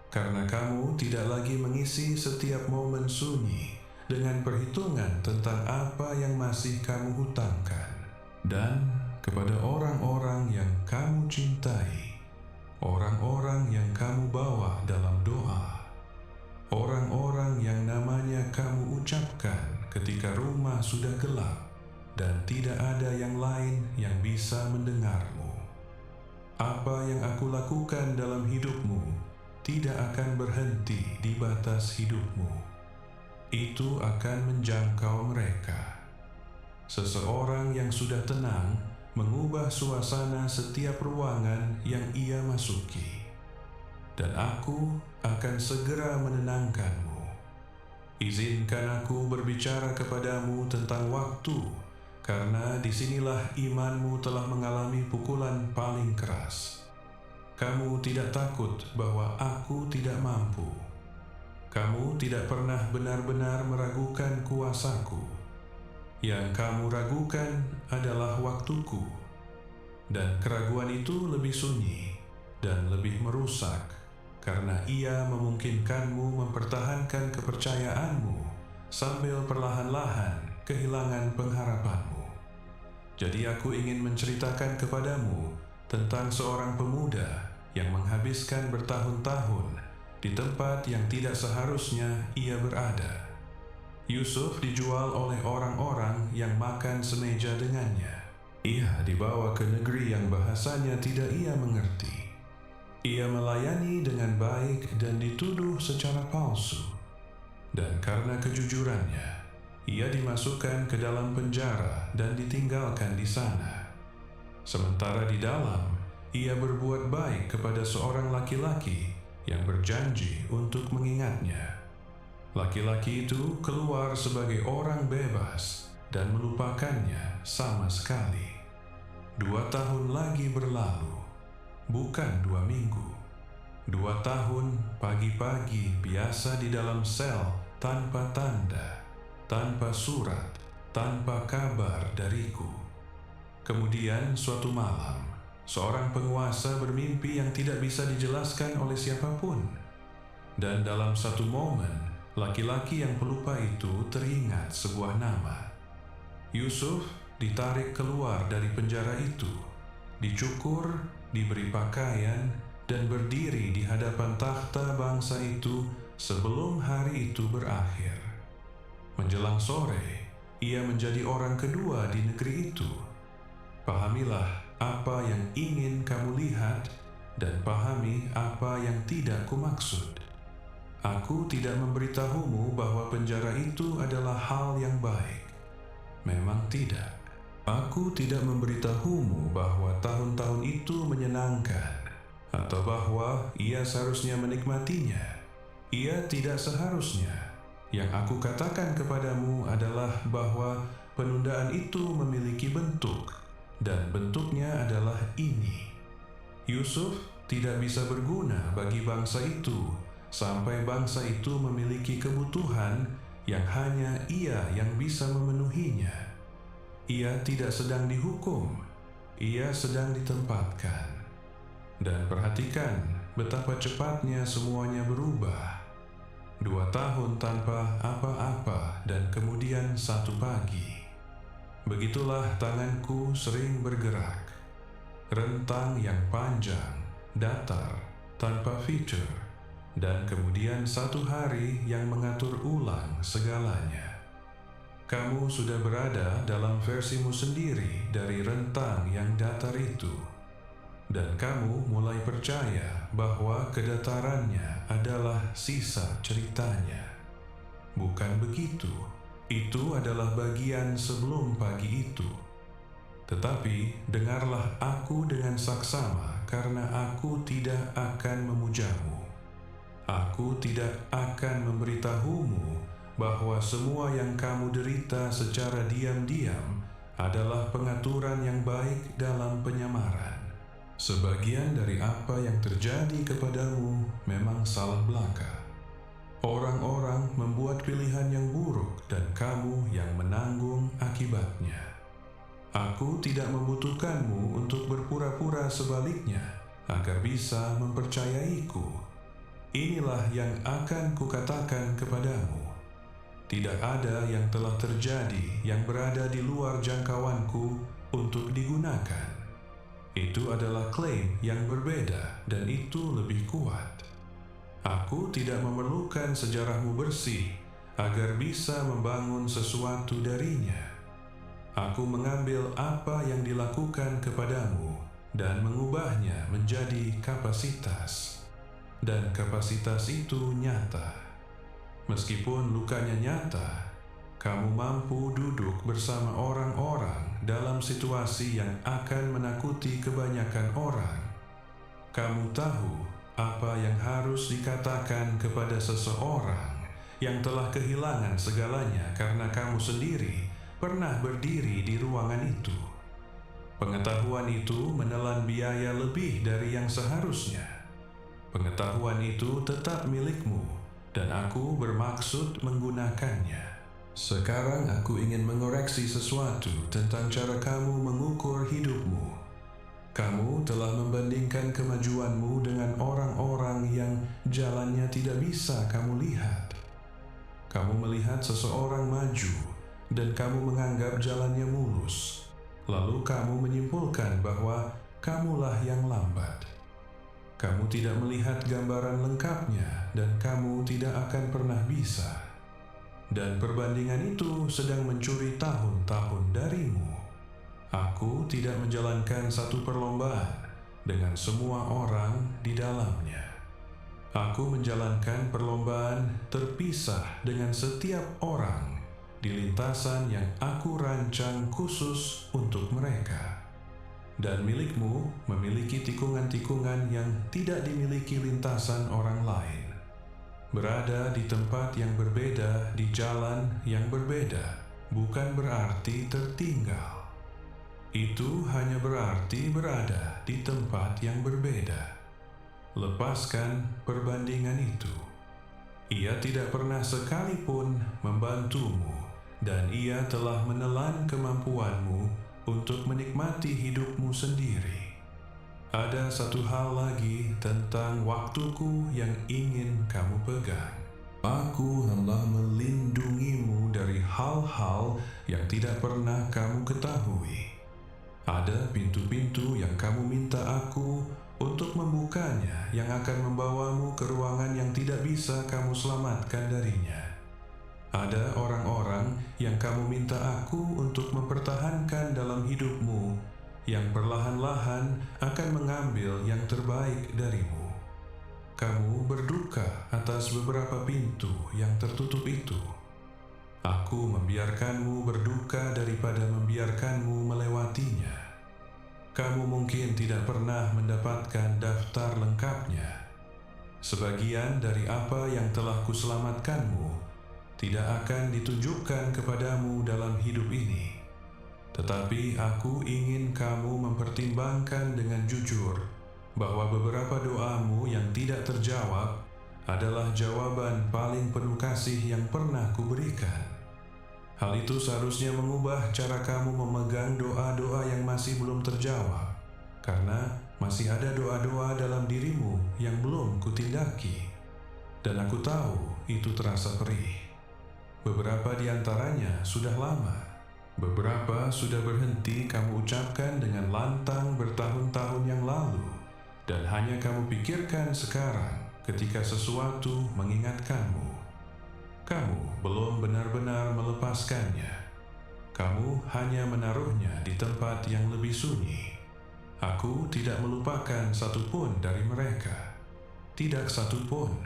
Karena kamu tidak lagi mengisi setiap momen sunyi dengan perhitungan tentang apa yang masih kamu hutangkan. Dan kepada orang-orang yang kamu cintai, orang-orang yang kamu bawa dalam doa, orang-orang yang namanya kamu ucapkan ketika rumah sudah gelap dan tidak ada yang lain yang bisa mendengarmu. Apa yang aku lakukan dalam hidupmu tidak akan berhenti di batas hidupmu. Itu akan menjangkau mereka. Seseorang yang sudah tenang mengubah suasana setiap ruangan yang ia masuki. Dan aku akan segera menenangkanmu. Izinkan aku berbicara kepadamu tentang waktu, karena disinilah imanmu telah mengalami pukulan paling keras. Kamu tidak takut bahwa aku tidak mampu. Kamu tidak pernah benar-benar meragukan kuasaku. Yang kamu ragukan adalah waktuku. Dan keraguan itu lebih sunyi dan lebih merusak, karena ia memungkinkanmu mempertahankan kepercayaanmu sambil perlahan-lahan kehilangan pengharapanmu. Jadi aku ingin menceritakan kepadamu tentang seorang pemuda yang menghabiskan bertahun-tahun di tempat yang tidak seharusnya ia berada. Yusuf dijual oleh orang-orang yang makan semeja dengannya. Ia dibawa ke negeri yang bahasanya tidak ia mengerti. Ia melayani dengan baik dan dituduh secara palsu. Dan karena kejujurannya, ia dimasukkan ke dalam penjara dan ditinggalkan di sana. Sementara di dalam, ia berbuat baik kepada seorang laki-laki yang berjanji untuk mengingatnya. Laki-laki itu keluar sebagai orang bebas dan melupakannya sama sekali. 2 tahun lagi berlalu, bukan 2 minggu. 2 tahun pagi-pagi biasa di dalam sel tanpa tanda, tanpa surat, tanpa kabar dariku. Kemudian suatu malam, seorang penguasa bermimpi yang tidak bisa dijelaskan oleh siapapun. Dan dalam satu momen, laki-laki yang pelupa itu teringat sebuah nama. Yusuf ditarik keluar dari penjara itu, dicukur, diberi pakaian, dan berdiri di hadapan takhta bangsa itu sebelum hari itu berakhir. Menjelang sore, ia menjadi orang kedua di negeri itu. Pahamilah apa yang ingin kamu lihat, dan pahami apa yang tidak kumaksud. Aku tidak memberitahumu bahwa penjara itu adalah hal yang baik. Memang tidak. Aku tidak memberitahumu bahwa tahun-tahun itu menyenangkan, atau bahwa ia seharusnya menikmatinya. Ia tidak seharusnya. Yang aku katakan kepadamu adalah bahwa penundaan itu memiliki bentuk, dan bentuknya adalah ini. Yusuf tidak bisa berguna bagi bangsa itu sampai bangsa itu memiliki kebutuhan yang hanya ia yang bisa memenuhinya. Ia tidak sedang dihukum, ia sedang ditempatkan. Dan perhatikan betapa cepatnya semuanya berubah. 2 tahun tanpa apa-apa dan kemudian satu pagi. Begitulah tanganku sering bergerak. Rentang yang panjang, datar, tanpa fitur. Dan kemudian satu hari yang mengatur ulang segalanya. Kamu sudah berada dalam versimu sendiri dari rentang yang datar itu. Dan kamu mulai percaya bahwa kedatarannya adalah sisa ceritanya. Bukan begitu, itu adalah bagian sebelum pagi itu. Tetapi dengarlah aku dengan saksama, karena aku tidak akan memujamu. Aku tidak akan memberitahumu bahwa semua yang kamu derita secara diam-diam adalah pengaturan yang baik dalam penyamaran. Sebagian dari apa yang terjadi kepadamu memang salah belaka. Orang-orang membuat pilihan yang buruk dan kamu yang menanggung akibatnya. Aku tidak membutuhkanmu untuk berpura-pura sebaliknya agar bisa mempercayaiku. Inilah yang akan kukatakan kepadamu. Tidak ada yang telah terjadi yang berada di luar jangkauanku untuk digunakan. Itu adalah klaim yang berbeda dan itu lebih kuat. Aku tidak memerlukan sejarahmu bersih agar bisa membangun sesuatu darinya. Aku mengambil apa yang dilakukan kepadamu dan mengubahnya menjadi kapasitas. Dan kapasitas itu nyata. Meskipun lukanya nyata, kamu mampu duduk bersama orang-orang dalam situasi yang akan menakuti kebanyakan orang. Kamu tahu apa yang harus dikatakan kepada seseorang yang telah kehilangan segalanya karena kamu sendiri pernah berdiri di ruangan itu. Pengetahuan itu menelan biaya lebih dari yang seharusnya. Pengetahuan itu tetap milikmu, dan aku bermaksud menggunakannya. Sekarang aku ingin mengoreksi sesuatu tentang cara kamu mengukur hidupmu. Kamu telah membandingkan kemajuanmu dengan orang-orang yang jalannya tidak bisa kamu lihat. Kamu melihat seseorang maju, dan kamu menganggap jalannya mulus. Lalu kamu menyimpulkan bahwa kamulah yang lambat. Kamu tidak melihat gambaran lengkapnya, dan kamu tidak akan pernah bisa. Dan perbandingan itu sedang mencuri tahun-tahun darimu. Aku tidak menjalankan satu perlombaan dengan semua orang di dalamnya. Aku menjalankan perlombaan terpisah dengan setiap orang di lintasan yang aku rancang khusus untuk mereka. Dan milikmu memiliki tikungan-tikungan yang tidak dimiliki lintasan orang lain. Berada di tempat yang berbeda, di jalan yang berbeda, bukan berarti tertinggal. Itu hanya berarti berada di tempat yang berbeda. Lepaskan perbandingan itu. Ia tidak pernah sekalipun membantumu, dan ia telah menelan kemampuanmu untuk menikmati hidupmu sendiri. Ada satu hal lagi tentang waktuku yang ingin kamu pegang. Aku hendak melindungimu dari hal-hal yang tidak pernah kamu ketahui. Ada pintu-pintu yang kamu minta aku untuk membukanya yang akan membawamu ke ruangan yang tidak bisa kamu selamatkan darinya. Ada orang-orang yang kamu minta aku untuk mempertahankan dalam hidupmu yang perlahan-lahan akan mengambil yang terbaik darimu. Kamu berduka atas beberapa pintu yang tertutup itu. Aku membiarkanmu berduka daripada membiarkanmu melewatinya. Kamu mungkin tidak pernah mendapatkan daftar lengkapnya. Sebagian dari apa yang telah kuselamatkanmu tidak akan ditunjukkan kepadamu dalam hidup ini. Tetapi aku ingin kamu mempertimbangkan dengan jujur bahwa beberapa doamu yang tidak terjawab adalah jawaban paling penuh kasih yang pernah kuberikan. Hal itu seharusnya mengubah cara kamu memegang doa-doa yang masih belum terjawab, karena masih ada doa-doa dalam dirimu yang belum kutindaki. Dan aku tahu itu terasa perih. Beberapa di antaranya sudah lama. Beberapa sudah berhenti kamu ucapkan dengan lantang bertahun-tahun yang lalu, dan hanya kamu pikirkan sekarang ketika sesuatu mengingatkanmu. Kamu belum benar-benar melepaskannya. Kamu hanya menaruhnya di tempat yang lebih sunyi. Aku tidak melupakan satupun dari mereka. Tidak satupun.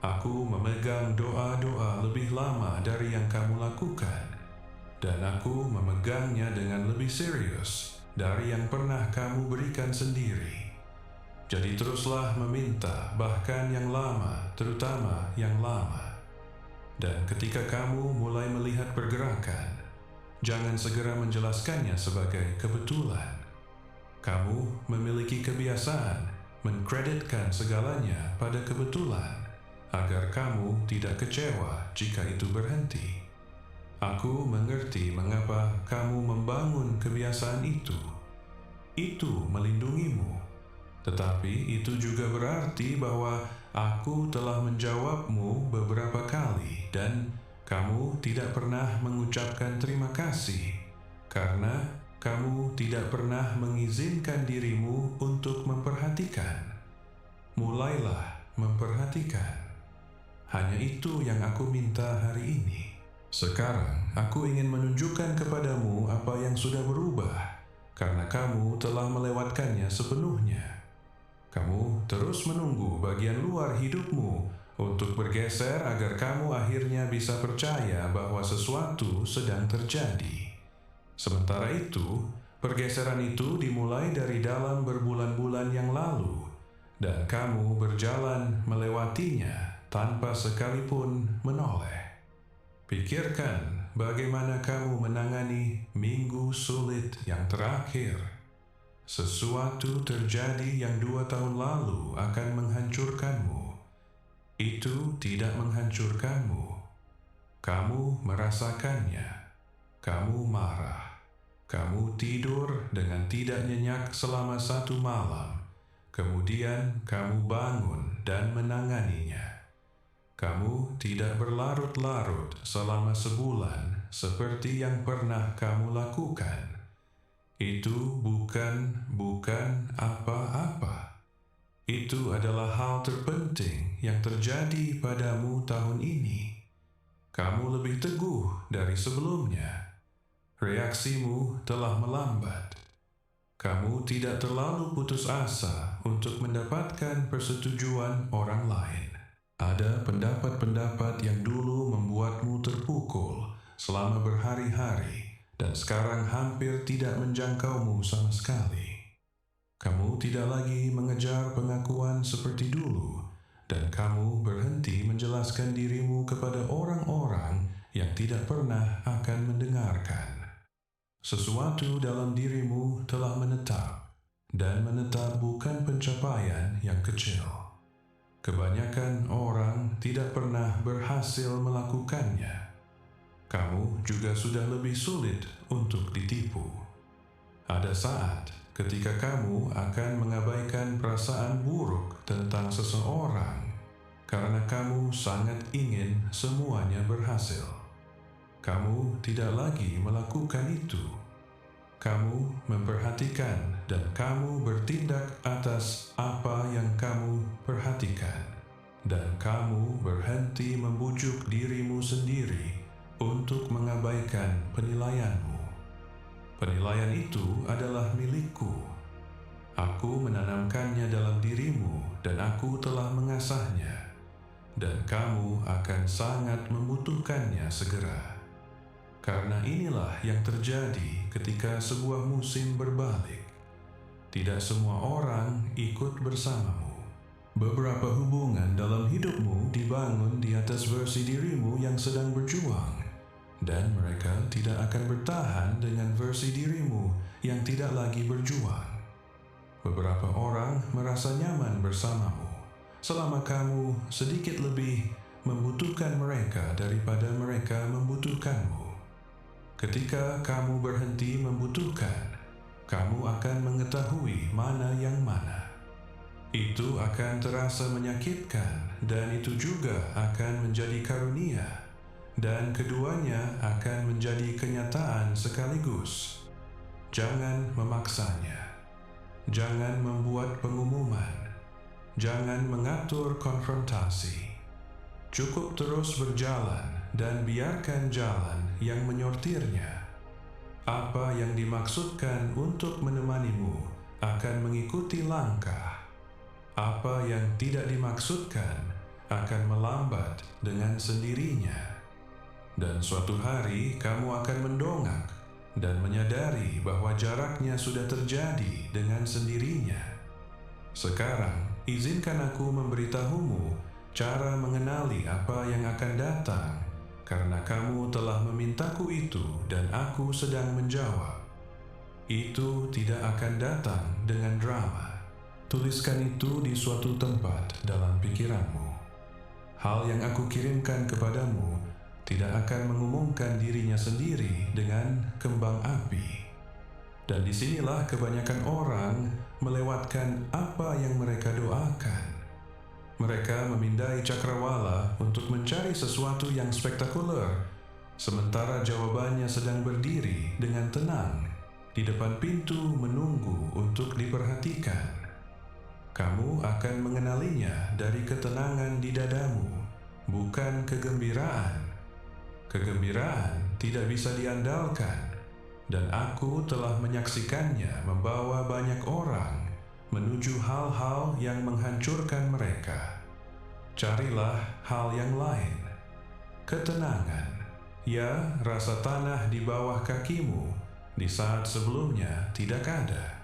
Aku memegang doa-doa lebih lama dari yang kamu lakukan. dan aku memegangnya dengan lebih serius dari yang pernah kamu berikan sendiri. Jadi teruslah meminta, bahkan yang lama, terutama yang lama. Dan ketika kamu mulai melihat pergerakan, jangan segera menjelaskannya sebagai kebetulan. Kamu memiliki kebiasaan mengkreditkan segalanya pada kebetulan, agar kamu tidak kecewa jika itu berhenti. Aku mengerti mengapa kamu membangun kebiasaan itu. Itu melindungimu. Tetapi itu juga berarti bahwa aku telah menjawabmu beberapa kali dan kamu tidak pernah mengucapkan terima kasih karena kamu tidak pernah mengizinkan dirimu untuk memperhatikan. Mulailah memperhatikan. Hanya itu yang aku minta hari ini. Sekarang aku ingin menunjukkan kepadamu apa yang sudah berubah, karena kamu telah melewatkannya sepenuhnya. Kamu terus menunggu bagian luar hidupmu untuk bergeser agar kamu akhirnya bisa percaya bahwa sesuatu sedang terjadi. Sementara itu, pergeseran itu dimulai dari dalam berbulan-bulan yang lalu, dan kamu berjalan melewatinya tanpa sekalipun menoleh. Pikirkan bagaimana kamu menangani minggu sulit yang terakhir. Sesuatu terjadi yang 2 tahun lalu akan menghancurkanmu. Itu tidak menghancurkanmu. Kamu merasakannya. Kamu marah. Kamu tidur dengan tidak nyenyak selama 1 malam. Kemudian kamu bangun dan menanganinya. Kamu tidak berlarut-larut selama sebulan seperti yang pernah kamu lakukan. Itu bukan apa-apa. Itu adalah hal terpenting yang terjadi padamu tahun ini. Kamu lebih teguh dari sebelumnya. Reaksimu telah melambat. Kamu tidak terlalu putus asa untuk mendapatkan persetujuan orang lain. Ada pendapat-pendapat yang dulu membuatmu terpukul selama berhari-hari dan sekarang hampir tidak menjangkaumu sama sekali. Kamu tidak lagi mengejar pengakuan seperti dulu dan kamu berhenti menjelaskan dirimu kepada orang-orang yang tidak pernah akan mendengarkan. Sesuatu dalam dirimu telah menetap, dan menetap bukan pencapaian yang kecil. Kebanyakan orang tidak pernah berhasil melakukannya. Kamu juga sudah lebih sulit untuk ditipu. Ada saat ketika kamu akan mengabaikan perasaan buruk tentang seseorang karena kamu sangat ingin semuanya berhasil. Kamu tidak lagi melakukan itu. Kamu memperhatikan dan kamu bertindak atas apa yang kamu perhatikan. Dan kamu berhenti membujuk dirimu sendiri untuk mengabaikan penilaianmu. Penilaian itu adalah milikku. Aku menanamkannya dalam dirimu dan aku telah mengasahnya. Dan kamu akan sangat membutuhkannya segera. Karena inilah yang terjadi ketika sebuah musim berbalik. Tidak semua orang ikut bersamamu. Beberapa hubungan dalam hidupmu dibangun di atas versi dirimu yang sedang berjuang, dan mereka tidak akan bertahan dengan versi dirimu yang tidak lagi berjuang. Beberapa orang merasa nyaman bersamamu selama kamu sedikit lebih membutuhkan mereka daripada mereka membutuhkanmu. Ketika kamu berhenti membutuhkan, kamu akan mengetahui mana yang mana. Itu akan terasa menyakitkan dan itu juga akan menjadi karunia. Dan keduanya akan menjadi kenyataan sekaligus. Jangan memaksanya. Jangan membuat pengumuman. Jangan mengatur konfrontasi. Cukup terus berjalan dan biarkan jalan yang menyortirnya. Apa yang dimaksudkan untuk menemanimu akan mengikuti langkah. Apa yang tidak dimaksudkan akan melambat dengan sendirinya. Dan suatu hari kamu akan mendongak dan menyadari bahwa jaraknya sudah terjadi dengan sendirinya. Sekarang, izinkan aku memberitahumu cara mengenali apa yang akan datang, karena kamu telah memintaku itu dan aku sedang menjawab. Itu tidak akan datang dengan drama. Tuliskan itu di suatu tempat dalam pikiranmu. Hal yang aku kirimkan kepadamu tidak akan mengumumkan dirinya sendiri dengan kembang api. Dan disinilah kebanyakan orang melewatkan apa yang mereka doakan. Mereka memindai cakrawala untuk mencari sesuatu yang spektakuler, sementara jawabannya sedang berdiri dengan tenang di depan pintu menunggu untuk diperhatikan. Kamu akan mengenalinya dari ketenangan di dadamu, bukan kegembiraan. Kegembiraan tidak bisa diandalkan, dan aku telah menyaksikannya membawa banyak orang menuju hal-hal yang menghancurkan mereka. Carilah hal yang lain. Ketenangan, ya rasa tanah di bawah kakimu di saat sebelumnya tidak ada.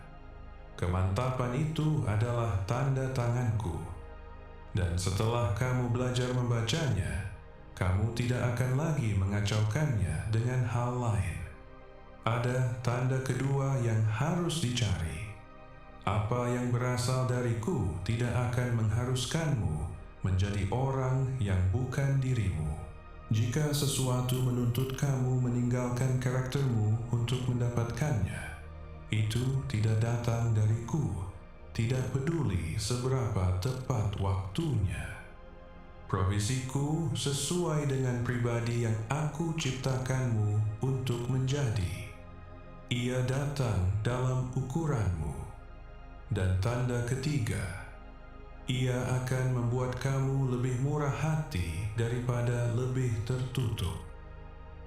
Kemantapan itu adalah tanda tanganku. Dan setelah kamu belajar membacanya, kamu tidak akan lagi mengacaukannya dengan hal lain. Ada tanda kedua yang harus dicari. Apa yang berasal dariku tidak akan mengharuskanmu menjadi orang yang bukan dirimu. Jika sesuatu menuntut kamu meninggalkan karaktermu untuk mendapatkannya, itu tidak datang dariku, tidak peduli seberapa tepat waktunya. Provisiku sesuai dengan pribadi yang aku ciptakanmu untuk menjadi. Ia datang dalam ukuranmu. Dan tanda ketiga, ia akan membuat kamu lebih murah hati daripada lebih tertutup.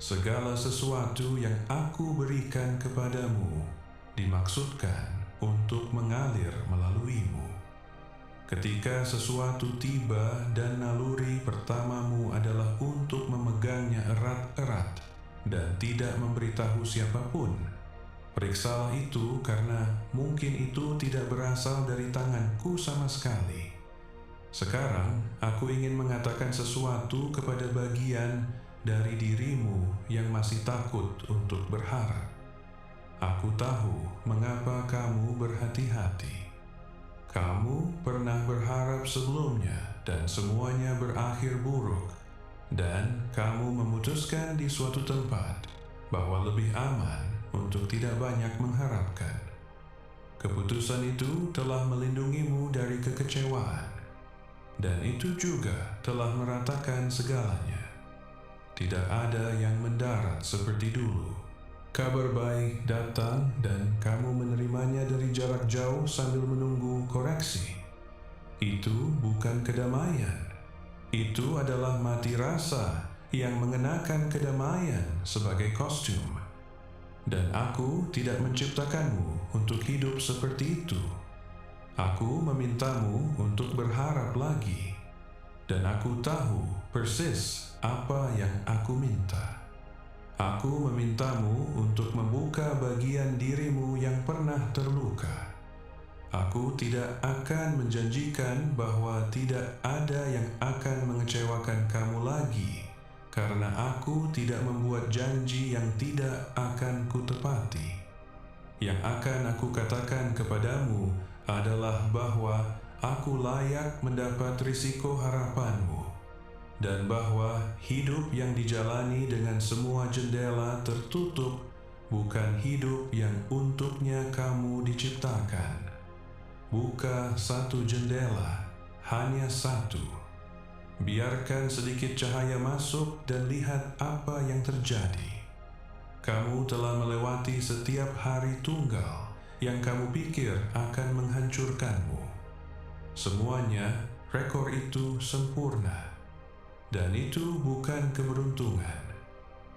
Segala sesuatu yang aku berikan kepadamu dimaksudkan untuk mengalir melaluimu. Ketika sesuatu tiba dan naluri pertamamu adalah untuk memegangnya erat-erat dan tidak memberitahu siapapun, periksalah itu karena mungkin itu tidak berasal dari tanganku sama sekali. Sekarang, aku ingin mengatakan sesuatu kepada bagian dari dirimu yang masih takut untuk berharap. Aku tahu mengapa kamu berhati-hati. Kamu pernah berharap sebelumnya dan semuanya berakhir buruk, dan kamu memutuskan di suatu tempat bahwa lebih aman untuk tidak banyak mengharapkan. Keputusan itu telah melindungimu dari kekecewaan, dan itu juga telah meratakan segalanya. Tidak ada yang mendarat seperti dulu. Kabar baik datang dan kamu menerimanya dari jarak jauh sambil menunggu koreksi. Itu bukan kedamaian. Itu adalah mati rasa yang mengenakan kedamaian sebagai kostum. Dan aku tidak menciptakanmu untuk hidup seperti itu. Aku memintamu untuk berharap lagi. Dan aku tahu persis apa yang aku minta. Aku memintamu untuk membuka bagian dirimu yang pernah terluka. Aku tidak akan menjanjikan bahwa tidak ada yang akan mengecewakan kamu lagi, karena aku tidak membuat janji yang tidak akan kutepati. Yang akan aku katakan kepadamu adalah bahwa aku layak mendapat risiko harapanmu, dan bahwa hidup yang dijalani dengan semua jendela tertutup bukan hidup yang untuknya kamu diciptakan. Buka satu jendela, hanya satu. Biarkan sedikit cahaya masuk dan lihat apa yang terjadi. Kamu telah melewati setiap hari tunggal yang kamu pikir akan menghancurkanmu. Semuanya, rekor itu sempurna. Dan itu bukan keberuntungan,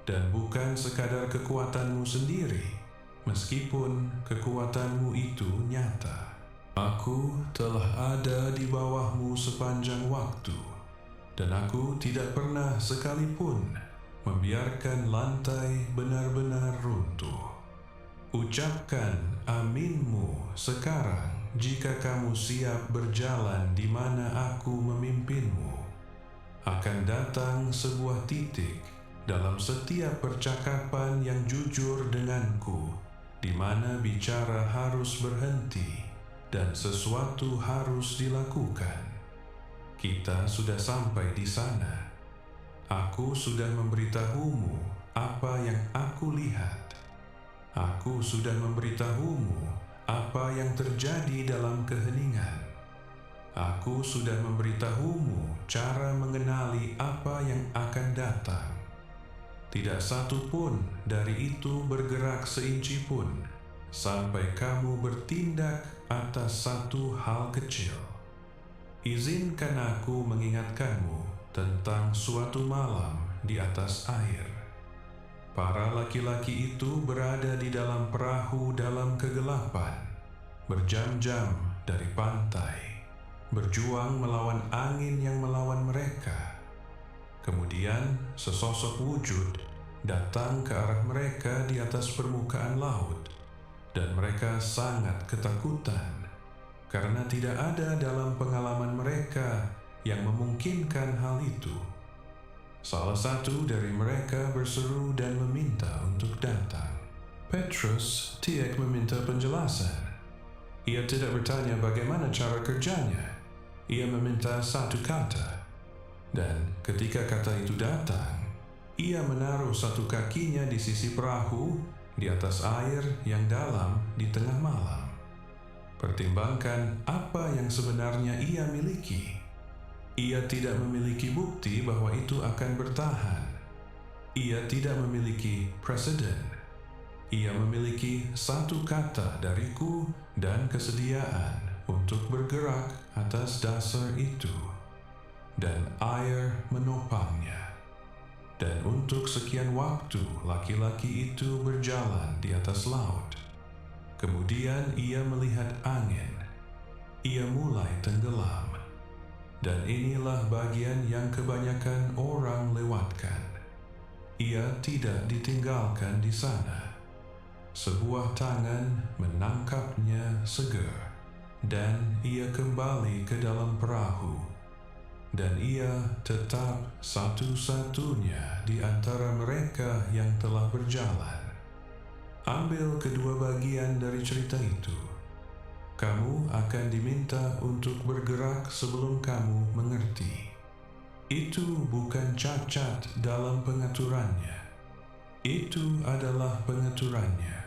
dan bukan sekadar kekuatanmu sendiri, meskipun kekuatanmu itu nyata. Aku telah ada di bawahmu sepanjang waktu, dan aku tidak pernah sekalipun membiarkan lantai benar-benar runtuh. Ucapkan aminmu sekarang jika kamu siap berjalan di mana aku memimpinmu. Akan datang sebuah titik dalam setiap percakapan yang jujur denganku, di mana bicara harus berhenti dan sesuatu harus dilakukan. Kita sudah sampai di sana. Aku sudah memberitahumu apa yang aku lihat. Aku sudah memberitahumu apa yang terjadi dalam keheningan. Aku sudah memberitahumu cara mengenali apa yang akan datang. Tidak satu pun dari itu bergerak seinci pun, sampai kamu bertindak atas satu hal kecil. Izinkan aku mengingatkanmu tentang suatu malam di atas air. Para laki-laki itu berada di dalam perahu dalam kegelapan, berjam-jam dari pantai, berjuang melawan angin yang melawan mereka. Kemudian sesosok wujud datang ke arah mereka di atas permukaan laut, dan mereka sangat ketakutan, karena tidak ada dalam pengalaman mereka yang memungkinkan hal itu. Salah satu dari mereka berseru dan meminta untuk datang. Petrus tidak meminta penjelasan. Ia tidak bertanya bagaimana cara kerjanya. Ia meminta satu kata. Dan ketika kata itu datang, ia menaruh satu kakinya di sisi perahu di atas air yang dalam di tengah malam. Pertimbangkan apa yang sebenarnya ia miliki. Ia tidak memiliki bukti bahwa itu akan bertahan. Ia tidak memiliki preseden. Ia memiliki satu kata dariku dan kesediaan untuk bergerak atas dasar itu. Dan air menopangnya. Dan untuk sekian waktu laki-laki itu berjalan di atas laut. Kemudian ia melihat angin. Ia mulai tenggelam. Dan inilah bagian yang kebanyakan orang lewatkan. Ia tidak ditinggalkan di sana. Sebuah tangan menangkapnya seger, dan ia kembali ke dalam perahu. Dan ia tetap satu-satunya di antara mereka yang telah berjalan. Ambil kedua bagian dari cerita itu. Kamu akan diminta untuk bergerak sebelum kamu mengerti. Itu bukan cacat dalam pengaturannya. Itu adalah pengaturannya.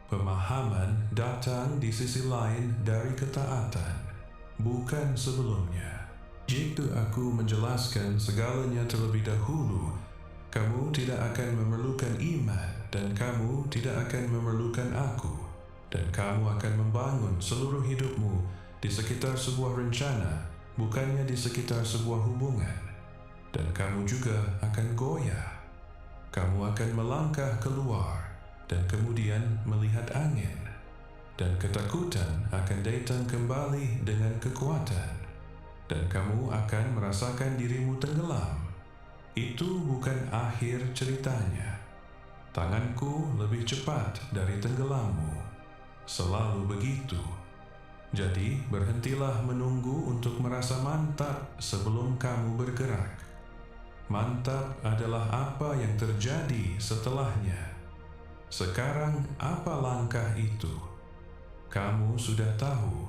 Pemahaman datang di sisi lain dari ketaatan, bukan sebelumnya. Jika aku menjelaskan segalanya terlebih dahulu, kamu tidak akan memerlukan iman, dan kamu tidak akan memerlukan aku. Dan kamu akan membangun seluruh hidupmu di sekitar sebuah rencana, bukannya di sekitar sebuah hubungan. Dan kamu juga akan goyah. Kamu akan melangkah keluar, dan kemudian melihat angin. Dan ketakutan akan datang kembali dengan kekuatan. Dan kamu akan merasakan dirimu tenggelam. Itu bukan akhir ceritanya. Tanganku lebih cepat dari tenggelammu. Selalu begitu. Jadi berhentilah menunggu untuk merasa mantap sebelum kamu bergerak. Mantap adalah apa yang terjadi setelahnya. Sekarang apa langkah itu? Kamu sudah tahu.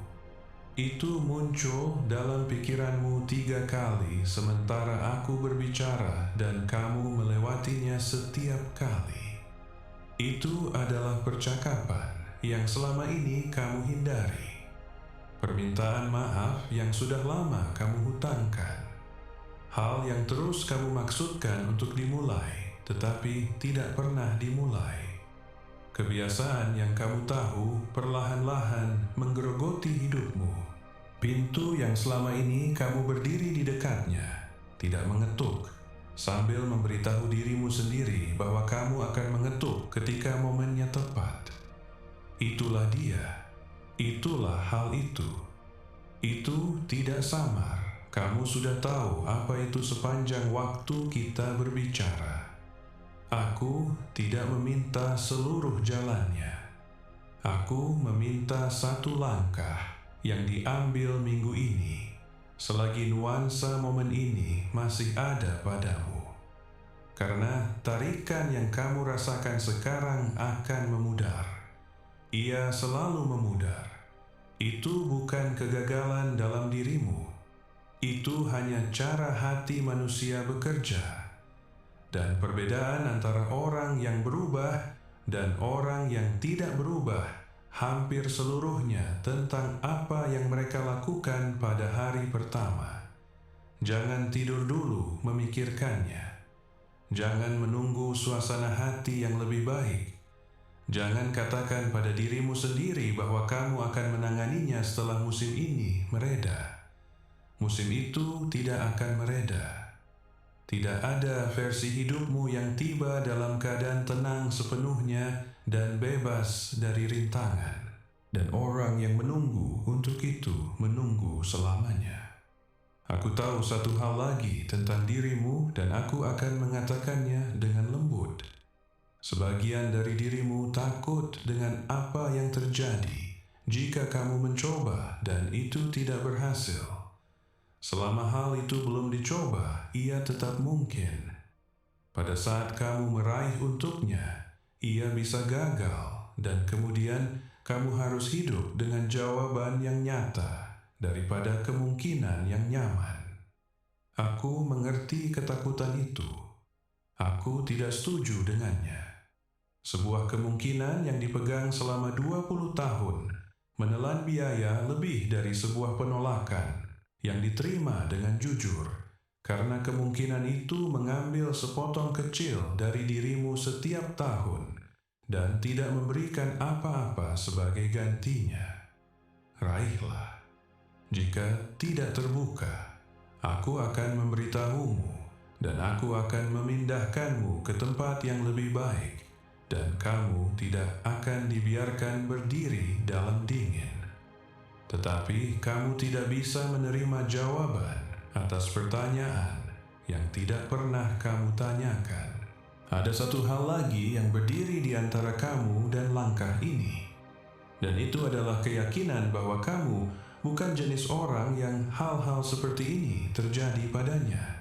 Itu muncul dalam pikiranmu 3 kali sementara aku berbicara dan kamu melewatinya setiap kali. Itu adalah percakapan yang selama ini kamu hindari. Permintaan maaf yang sudah lama kamu hutangkan. Hal yang terus kamu maksudkan untuk dimulai, tetapi tidak pernah dimulai. Kebiasaan yang kamu tahu perlahan-lahan menggerogoti hidupmu. Pintu yang selama ini kamu berdiri di dekatnya, tidak mengetuk, sambil memberitahu dirimu sendiri bahwa kamu akan mengetuk ketika momennya tepat. Itulah dia. Itulah hal itu. Itu tidak samar. Kamu sudah tahu apa itu sepanjang waktu kita berbicara. Aku tidak meminta seluruh jalannya. Aku meminta satu langkah yang diambil minggu ini, selagi nuansa momen ini masih ada padamu. Karena tarikan yang kamu rasakan sekarang akan memudar. Ia selalu memudar. Itu bukan kegagalan dalam dirimu. Itu hanya cara hati manusia bekerja. Dan perbedaan antara orang yang berubah dan orang yang tidak berubah hampir seluruhnya tentang apa yang mereka lakukan pada hari pertama. Jangan tidur dulu memikirkannya. Jangan menunggu suasana hati yang lebih baik. Jangan katakan pada dirimu sendiri bahwa kamu akan menanganinya setelah musim ini mereda. Musim itu tidak akan mereda. Tidak ada versi hidupmu yang tiba dalam keadaan tenang sepenuhnya dan bebas dari rintangan. Dan orang yang menunggu untuk itu menunggu selamanya. Aku tahu satu hal lagi tentang dirimu dan aku akan mengatakannya dengan lembut. Sebagian dari dirimu takut dengan apa yang terjadi jika kamu mencoba dan itu tidak berhasil. Selama hal itu belum dicoba, ia tetap mungkin. Pada saat kamu meraih untuknya, ia bisa gagal dan kemudian kamu harus hidup dengan jawaban yang nyata daripada kemungkinan yang nyaman. Aku mengerti ketakutan itu. Aku tidak setuju dengannya. Sebuah kemungkinan yang dipegang selama 20 tahun menelan biaya lebih dari sebuah penolakan yang diterima dengan jujur, karena kemungkinan itu mengambil sepotong kecil dari dirimu setiap tahun dan tidak memberikan apa-apa sebagai gantinya. Raihlah. Jika tidak terbuka, aku akan memberitahumu dan aku akan memindahkanmu ke tempat yang lebih baik dan kamu tidak akan dibiarkan berdiri dalam dingin. Tetapi kamu tidak bisa menerima jawaban atas pertanyaan yang tidak pernah kamu tanyakan. Ada satu hal lagi yang berdiri di antara kamu dan langkah ini. Dan itu adalah keyakinan bahwa kamu bukan jenis orang yang hal-hal seperti ini terjadi padanya.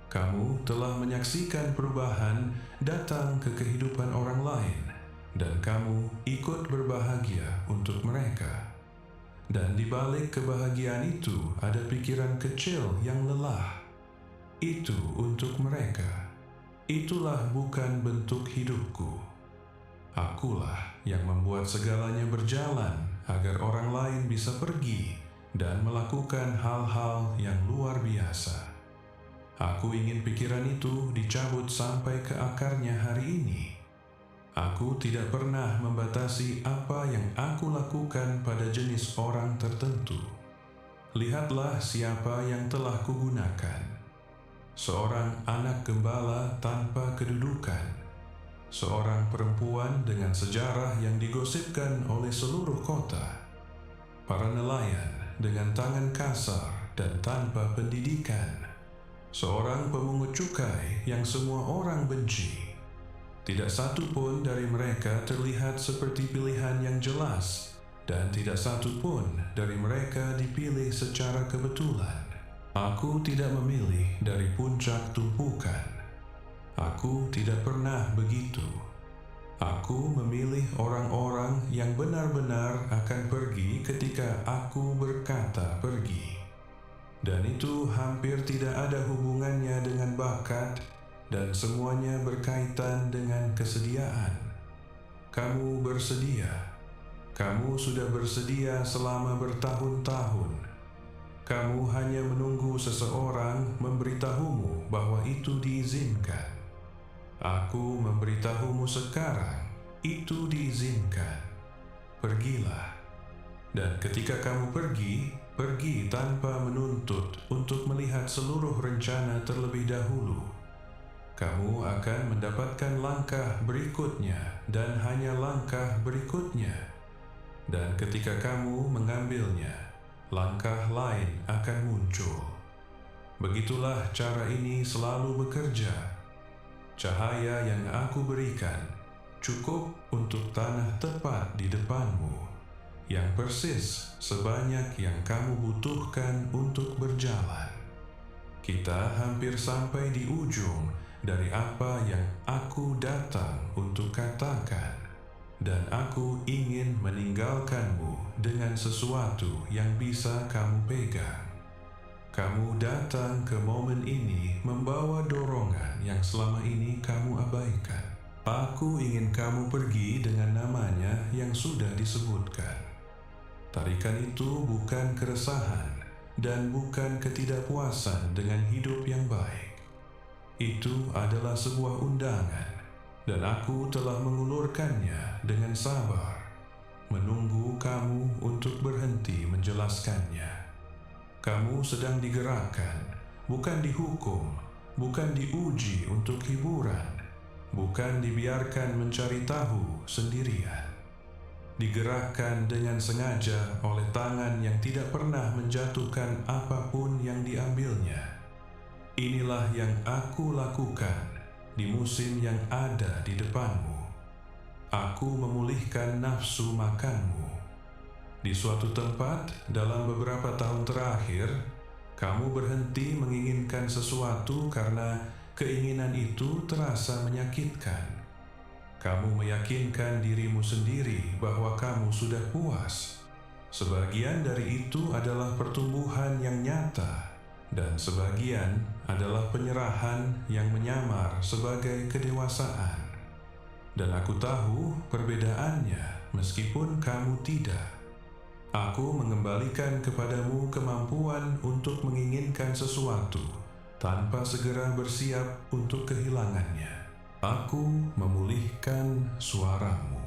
Kamu telah menyaksikan perubahan datang ke kehidupan orang lain, dan kamu ikut berbahagia untuk mereka. Dan di balik kebahagiaan itu ada pikiran kecil yang lelah. Itu untuk mereka. Itulah bukan bentuk hidupku. Akulah yang membuat segalanya berjalan agar orang lain bisa pergi dan melakukan hal-hal yang luar biasa. Aku ingin pikiran itu dicabut sampai ke akarnya hari ini. Aku tidak pernah membatasi apa yang aku lakukan pada jenis orang tertentu. Lihatlah siapa yang telah kugunakan. Seorang anak gembala tanpa kedudukan. Seorang perempuan dengan sejarah yang digosipkan oleh seluruh kota. Para nelayan dengan tangan kasar dan tanpa pendidikan. Seorang pemungut cukai yang semua orang benci. Tidak satu pun dari mereka terlihat seperti pilihan yang jelas, dan tidak satu pun dari mereka dipilih secara kebetulan. Aku tidak memilih dari puncak tumpukan. Aku tidak pernah begitu. Aku memilih orang-orang yang benar-benar akan pergi ketika aku berkata pergi. Dan itu hampir tidak ada hubungannya dengan bakat, dan semuanya berkaitan dengan kesediaan. Kamu bersedia. Kamu sudah bersedia selama bertahun-tahun. Kamu hanya menunggu seseorang memberitahumu bahwa itu diizinkan. Aku memberitahumu sekarang, itu diizinkan. Pergilah. Dan ketika kamu pergi, pergi tanpa menuntut untuk melihat seluruh rencana terlebih dahulu. Kamu akan mendapatkan langkah berikutnya dan hanya langkah berikutnya. Dan ketika kamu mengambilnya, langkah lain akan muncul. Begitulah cara ini selalu bekerja. Cahaya yang aku berikan cukup untuk tanah tepat di depanmu, yang persis sebanyak yang kamu butuhkan untuk berjalan. Kita hampir sampai di ujung dari apa yang aku datang untuk katakan, dan aku ingin meninggalkanmu dengan sesuatu yang bisa kamu pegang. Kamu datang ke momen ini membawa dorongan yang selama ini kamu abaikan. Aku ingin kamu pergi dengan namanya yang sudah disebutkan. Tarikan itu bukan keresahan dan bukan ketidakpuasan dengan hidup yang baik. Itu adalah sebuah undangan, dan aku telah mengulurkannya dengan sabar, menunggu kamu untuk berhenti menjelaskannya. Kamu sedang digerakkan, bukan dihukum, bukan diuji untuk hiburan, bukan dibiarkan mencari tahu sendirian. Digerakkan dengan sengaja oleh tangan yang tidak pernah menjatuhkan apapun yang diambilnya. Inilah yang aku lakukan di musim yang ada di depanmu. Aku memulihkan nafsu makanmu. Di suatu tempat dalam beberapa tahun terakhir, kamu berhenti menginginkan sesuatu karena keinginan itu terasa menyakitkan. Kamu meyakinkan dirimu sendiri bahwa kamu sudah puas. Sebagian dari itu adalah pertumbuhan yang nyata, dan sebagian adalah penyerahan yang menyamar sebagai kedewasaan. Dan aku tahu perbedaannya meskipun kamu tidak. Aku mengembalikan kepadamu kemampuan untuk menginginkan sesuatu tanpa segera bersiap untuk kehilangannya. Aku memulihkan suaramu.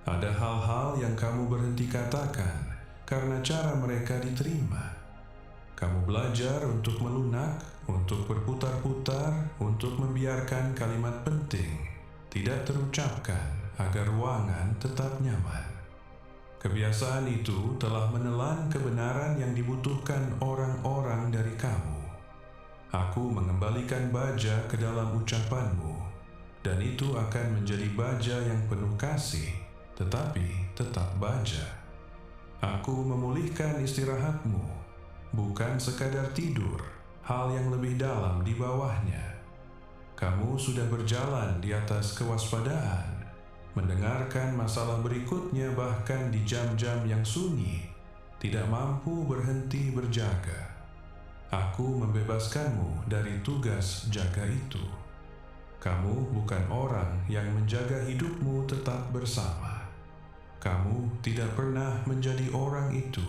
Ada hal-hal yang kamu berhenti katakan karena cara mereka diterima. Kamu belajar untuk melunak, untuk berputar-putar, untuk membiarkan kalimat penting tidak terucapkan agar ruangan tetap nyaman. Kebiasaan itu telah menelan kebenaran yang dibutuhkan orang-orang dari kamu. Aku mengembalikan baja ke dalam ucapanmu, dan itu akan menjadi baja yang penuh kasih, tetapi tetap baja. Aku memulihkan istirahatmu, bukan sekadar tidur, hal yang lebih dalam di bawahnya. Kamu sudah berjalan di atas kewaspadaan, mendengarkan masalah berikutnya bahkan di jam-jam yang sunyi, tidak mampu berhenti berjaga. Aku membebaskanmu dari tugas jaga itu. Kamu bukan orang yang menjaga hidupmu tetap bersama. Kamu tidak pernah menjadi orang itu.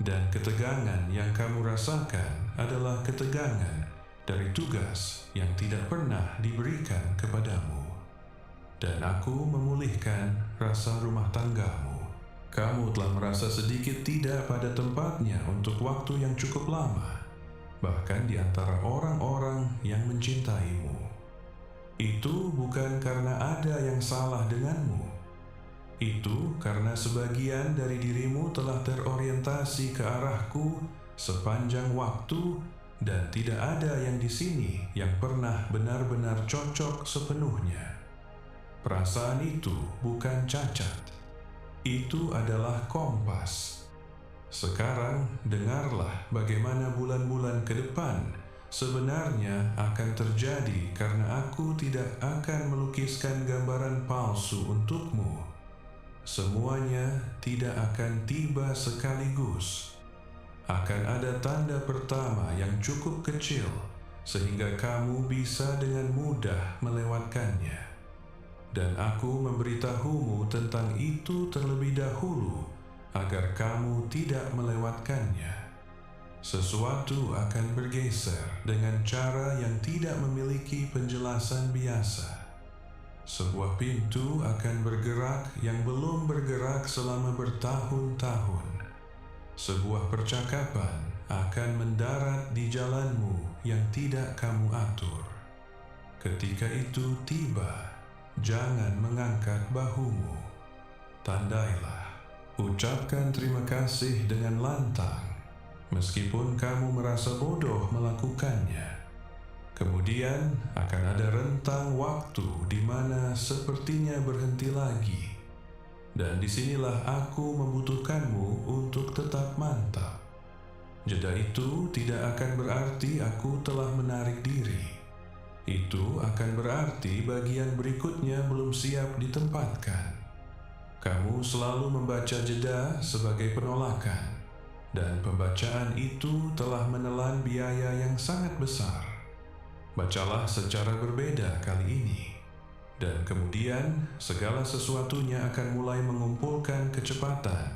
Dan ketegangan yang kamu rasakan adalah ketegangan dari tugas yang tidak pernah diberikan kepadamu. Dan aku memulihkan rasa rumah tanggamu. Kamu telah merasa sedikit tidak pada tempatnya untuk waktu yang cukup lama, bahkan di antara orang-orang yang mencintaimu. Itu bukan karena ada yang salah denganmu. Itu karena sebagian dari dirimu telah terorientasi ke arahku sepanjang waktu, dan tidak ada yang di sini yang pernah benar-benar cocok sepenuhnya. Perasaan itu bukan cacat. Itu adalah kompas. Sekarang dengarlah bagaimana bulan-bulan ke depan sebenarnya akan terjadi karena aku tidak akan melukiskan gambaran palsu untukmu. Semuanya tidak akan tiba sekaligus. Akan ada tanda pertama yang cukup kecil sehingga kamu bisa dengan mudah melewatkannya. Dan aku memberitahumu tentang itu terlebih dahulu agar kamu tidak melewatkannya. Sesuatu akan bergeser dengan cara yang tidak memiliki penjelasan biasa. Sebuah pintu akan bergerak yang belum bergerak selama bertahun-tahun. Sebuah percakapan akan mendarat di jalanmu yang tidak kamu atur. Ketika itu tiba, jangan mengangkat bahumu. Tandailah, ucapkan terima kasih dengan lantang, meskipun kamu merasa bodoh melakukannya. Kemudian akan ada rentang waktu di mana sepertinya berhenti lagi. Dan disinilah aku membutuhkanmu untuk tetap mantap. Jeda itu tidak akan berarti aku telah menarik diri. Itu akan berarti bagian berikutnya belum siap ditempatkan. Kamu selalu membaca jeda sebagai penolakan, dan pembacaan itu telah menelan biaya yang sangat besar. Bacalah secara berbeda kali ini, dan kemudian segala sesuatunya akan mulai mengumpulkan kecepatan,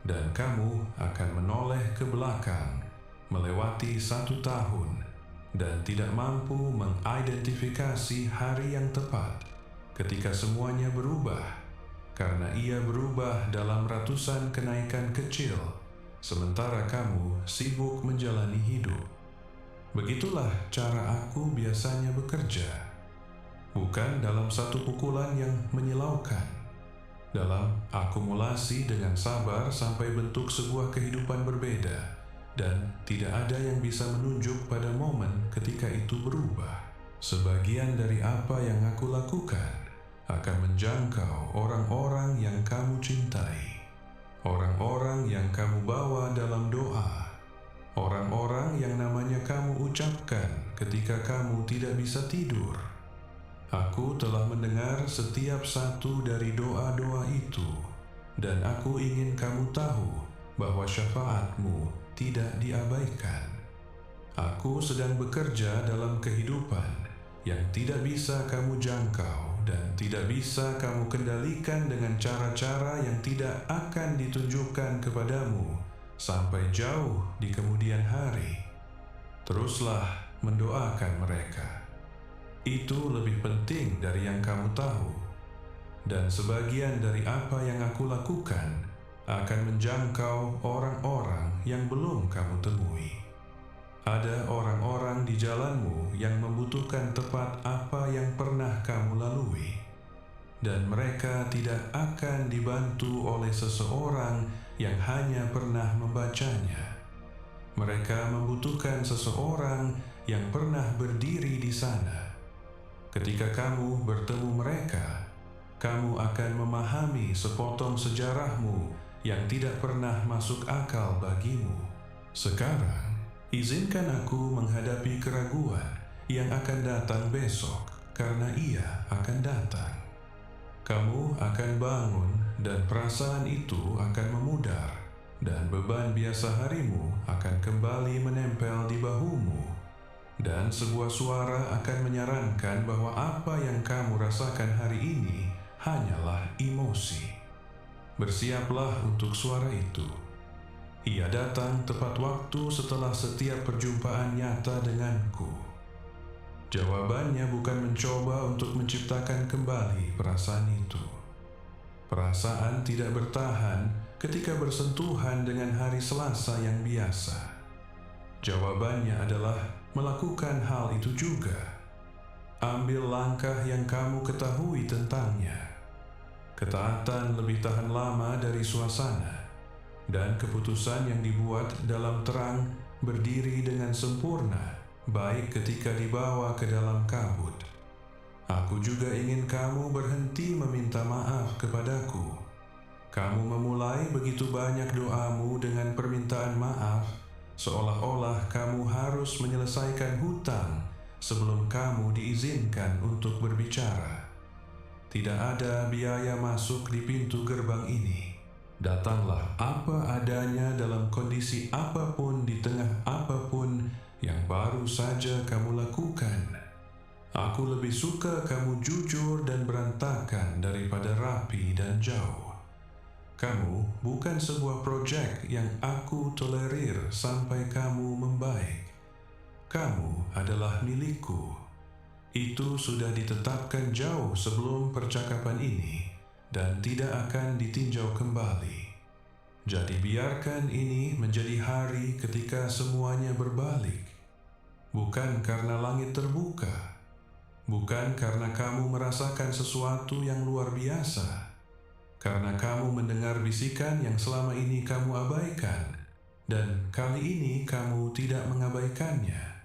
dan kamu akan menoleh ke belakang, melewati 1 tahun, dan tidak mampu mengidentifikasi hari yang tepat ketika semuanya berubah, karena ia berubah dalam ratusan kenaikan kecil, sementara kamu sibuk menjalani hidup. Begitulah cara aku biasanya bekerja, bukan dalam satu pukulan yang menyilaukan, dalam akumulasi dengan sabar sampai bentuk sebuah kehidupan berbeda, dan tidak ada yang bisa menunjuk pada momen ketika itu berubah. Sebagian dari apa yang aku lakukan akan menjangkau orang-orang yang kamu cintai, orang-orang yang kamu bawa dalam doa, orang-orang yang namanya kamu ucapkan ketika kamu tidak bisa tidur. Aku telah mendengar setiap satu dari doa-doa itu, dan aku ingin kamu tahu bahwa syafaatmu tidak diabaikan. Aku sedang bekerja dalam kehidupan yang tidak bisa kamu jangkau dan tidak bisa kamu kendalikan dengan cara-cara yang tidak akan ditunjukkan kepadamu sampai jauh di kemudian hari. Teruslah mendoakan mereka. Itu lebih penting dari yang kamu tahu. Dan sebagian dari apa yang aku lakukan akan menjangkau orang-orang yang belum kamu temui. Ada orang-orang di jalanmu yang membutuhkan tepat apa yang pernah kamu lalui, dan mereka tidak akan dibantu oleh seseorang yang hanya pernah membacanya. Mereka membutuhkan seseorang yang pernah berdiri di sana. Ketika kamu bertemu mereka, kamu akan memahami sepotong sejarahmu yang tidak pernah masuk akal bagimu. Sekarang, izinkan aku menghadapi keraguan yang akan datang besok, karena ia akan datang. Kamu akan bangun dan perasaan itu akan memudar, dan beban biasa harimu akan kembali menempel di bahumu, dan sebuah suara akan menyarankan bahwa apa yang kamu rasakan hari ini hanyalah emosi. Bersiaplah untuk suara itu. Ia datang tepat waktu setelah setiap perjumpaan nyata denganku. Jawabannya bukan mencoba untuk menciptakan kembali perasaan itu. Perasaan tidak bertahan ketika bersentuhan dengan hari Selasa yang biasa. Jawabannya adalah melakukan hal itu juga. Ambil langkah yang kamu ketahui tentangnya. Ketaatan lebih tahan lama dari suasana, dan keputusan yang dibuat dalam terang berdiri dengan sempurna, baik ketika dibawa ke dalam kabut. Aku juga ingin kamu berhenti meminta maaf kepadaku. Kamu memulai begitu banyak doamu dengan permintaan maaf, seolah-olah kamu harus menyelesaikan hutang sebelum kamu diizinkan untuk berbicara. Tidak ada biaya masuk di pintu gerbang ini. Datanglah apa adanya dalam kondisi apapun di tengah apapun yang baru saja kamu lakukan. Aku lebih suka kamu jujur dan berantakan daripada rapi dan jauh. Kamu bukan sebuah proyek yang aku tolerir sampai kamu membaik. Kamu adalah milikku. Itu sudah ditetapkan jauh sebelum percakapan ini dan tidak akan ditinjau kembali. Jadi biarkan ini menjadi hari ketika semuanya berbalik. Bukan karena langit terbuka, bukan karena kamu merasakan sesuatu yang luar biasa, karena kamu mendengar bisikan yang selama ini kamu abaikan, dan kali ini kamu tidak mengabaikannya.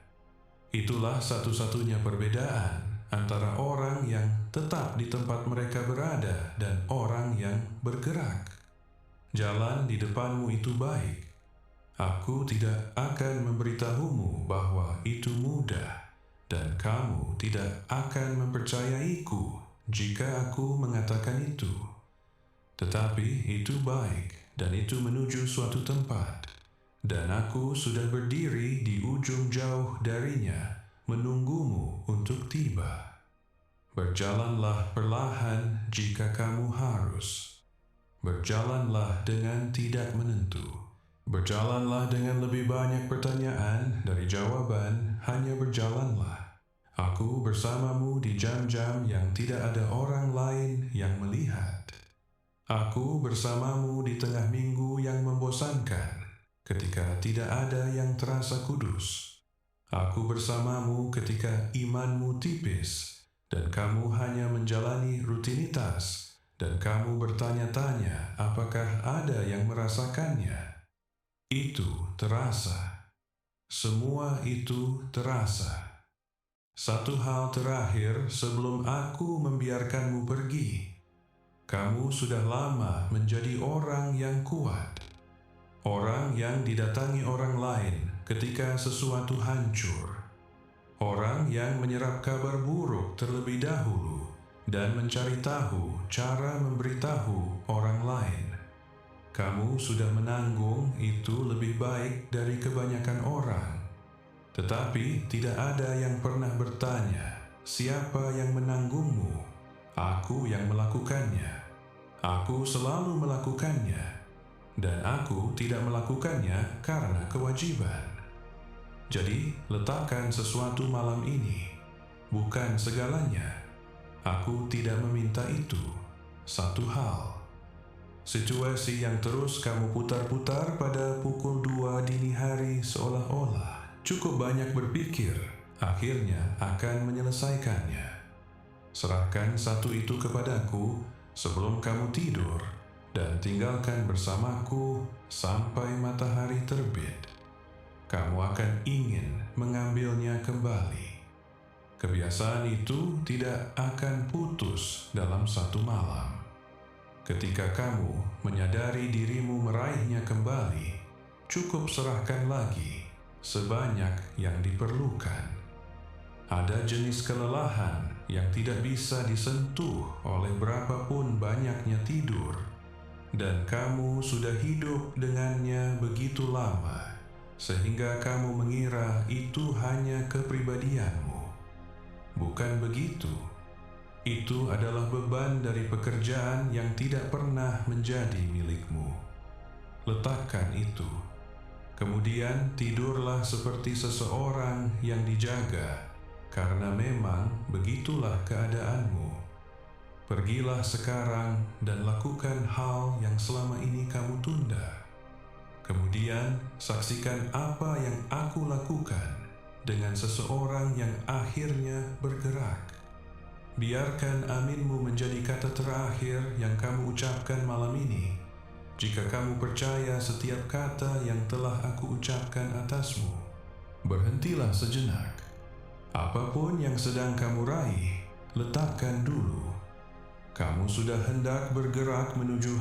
Itulah satu-satunya perbedaan antara orang yang tetap di tempat mereka berada dan orang yang bergerak. Jalan di depanmu itu baik. Aku tidak akan memberitahumu bahwa itu mudah, dan kamu tidak akan mempercayaiku jika aku mengatakan itu. Tetapi itu baik, dan itu menuju suatu tempat. Dan aku sudah berdiri di ujung jauh darinya, menunggumu untuk tiba. Berjalanlah perlahan jika kamu harus. Berjalanlah dengan tidak menentu. Berjalanlah dengan lebih banyak pertanyaan dari jawaban, hanya berjalanlah. Aku bersamamu di jam-jam yang tidak ada orang lain yang melihat. Aku bersamamu di tengah minggu yang membosankan, ketika tidak ada yang terasa kudus. Aku bersamamu ketika imanmu tipis, dan kamu hanya menjalani rutinitas, dan kamu bertanya-tanya apakah ada yang merasakannya. Itu terasa. Semua itu terasa. Satu hal terakhir sebelum aku membiarkanmu pergi. Kamu sudah lama menjadi orang yang kuat. Orang yang didatangi orang lain ketika sesuatu hancur. Orang yang menyerap kabar buruk terlebih dahulu dan mencari tahu cara memberitahu orang lain. Kamu sudah menanggung itu lebih baik dari kebanyakan orang. Tetapi tidak ada yang pernah bertanya, siapa yang menanggungmu? Aku yang melakukannya. Aku selalu melakukannya. Dan aku tidak melakukannya karena kewajiban. Jadi, letakkan sesuatu malam ini. Bukan segalanya. Aku tidak meminta itu. Satu hal. Situasi yang terus kamu putar-putar pada pukul 2 dini hari seolah-olah cukup banyak berpikir, akhirnya akan menyelesaikannya. Serahkan satu itu kepadaku sebelum kamu tidur, dan tinggalkan bersamaku sampai matahari terbit. Kamu akan ingin mengambilnya kembali. Kebiasaan itu tidak akan putus dalam satu malam. Ketika kamu menyadari dirimu meraihnya kembali, cukup serahkan lagi sebanyak yang diperlukan. Ada jenis kelelahan yang tidak bisa disentuh oleh berapapun banyaknya tidur, dan kamu sudah hidup dengannya begitu lama, sehingga kamu mengira itu hanya kepribadianmu. Bukan begitu. Itu adalah beban dari pekerjaan yang tidak pernah menjadi milikmu. Letakkan itu. Kemudian tidurlah seperti seseorang yang dijaga, karena memang begitulah keadaanmu. Pergilah sekarang dan lakukan hal yang selama ini kamu tunda. Kemudian saksikan apa yang aku lakukan dengan seseorang yang akhirnya bergerak. Biarkan aminmu menjadi kata terakhir yang kamu ucapkan malam ini. Jika kamu percaya setiap kata yang telah aku ucapkan atasmu, berhentilah sejenak. Apapun yang sedang kamu raih, letakkan dulu. Kamu sudah hendak bergerak menuju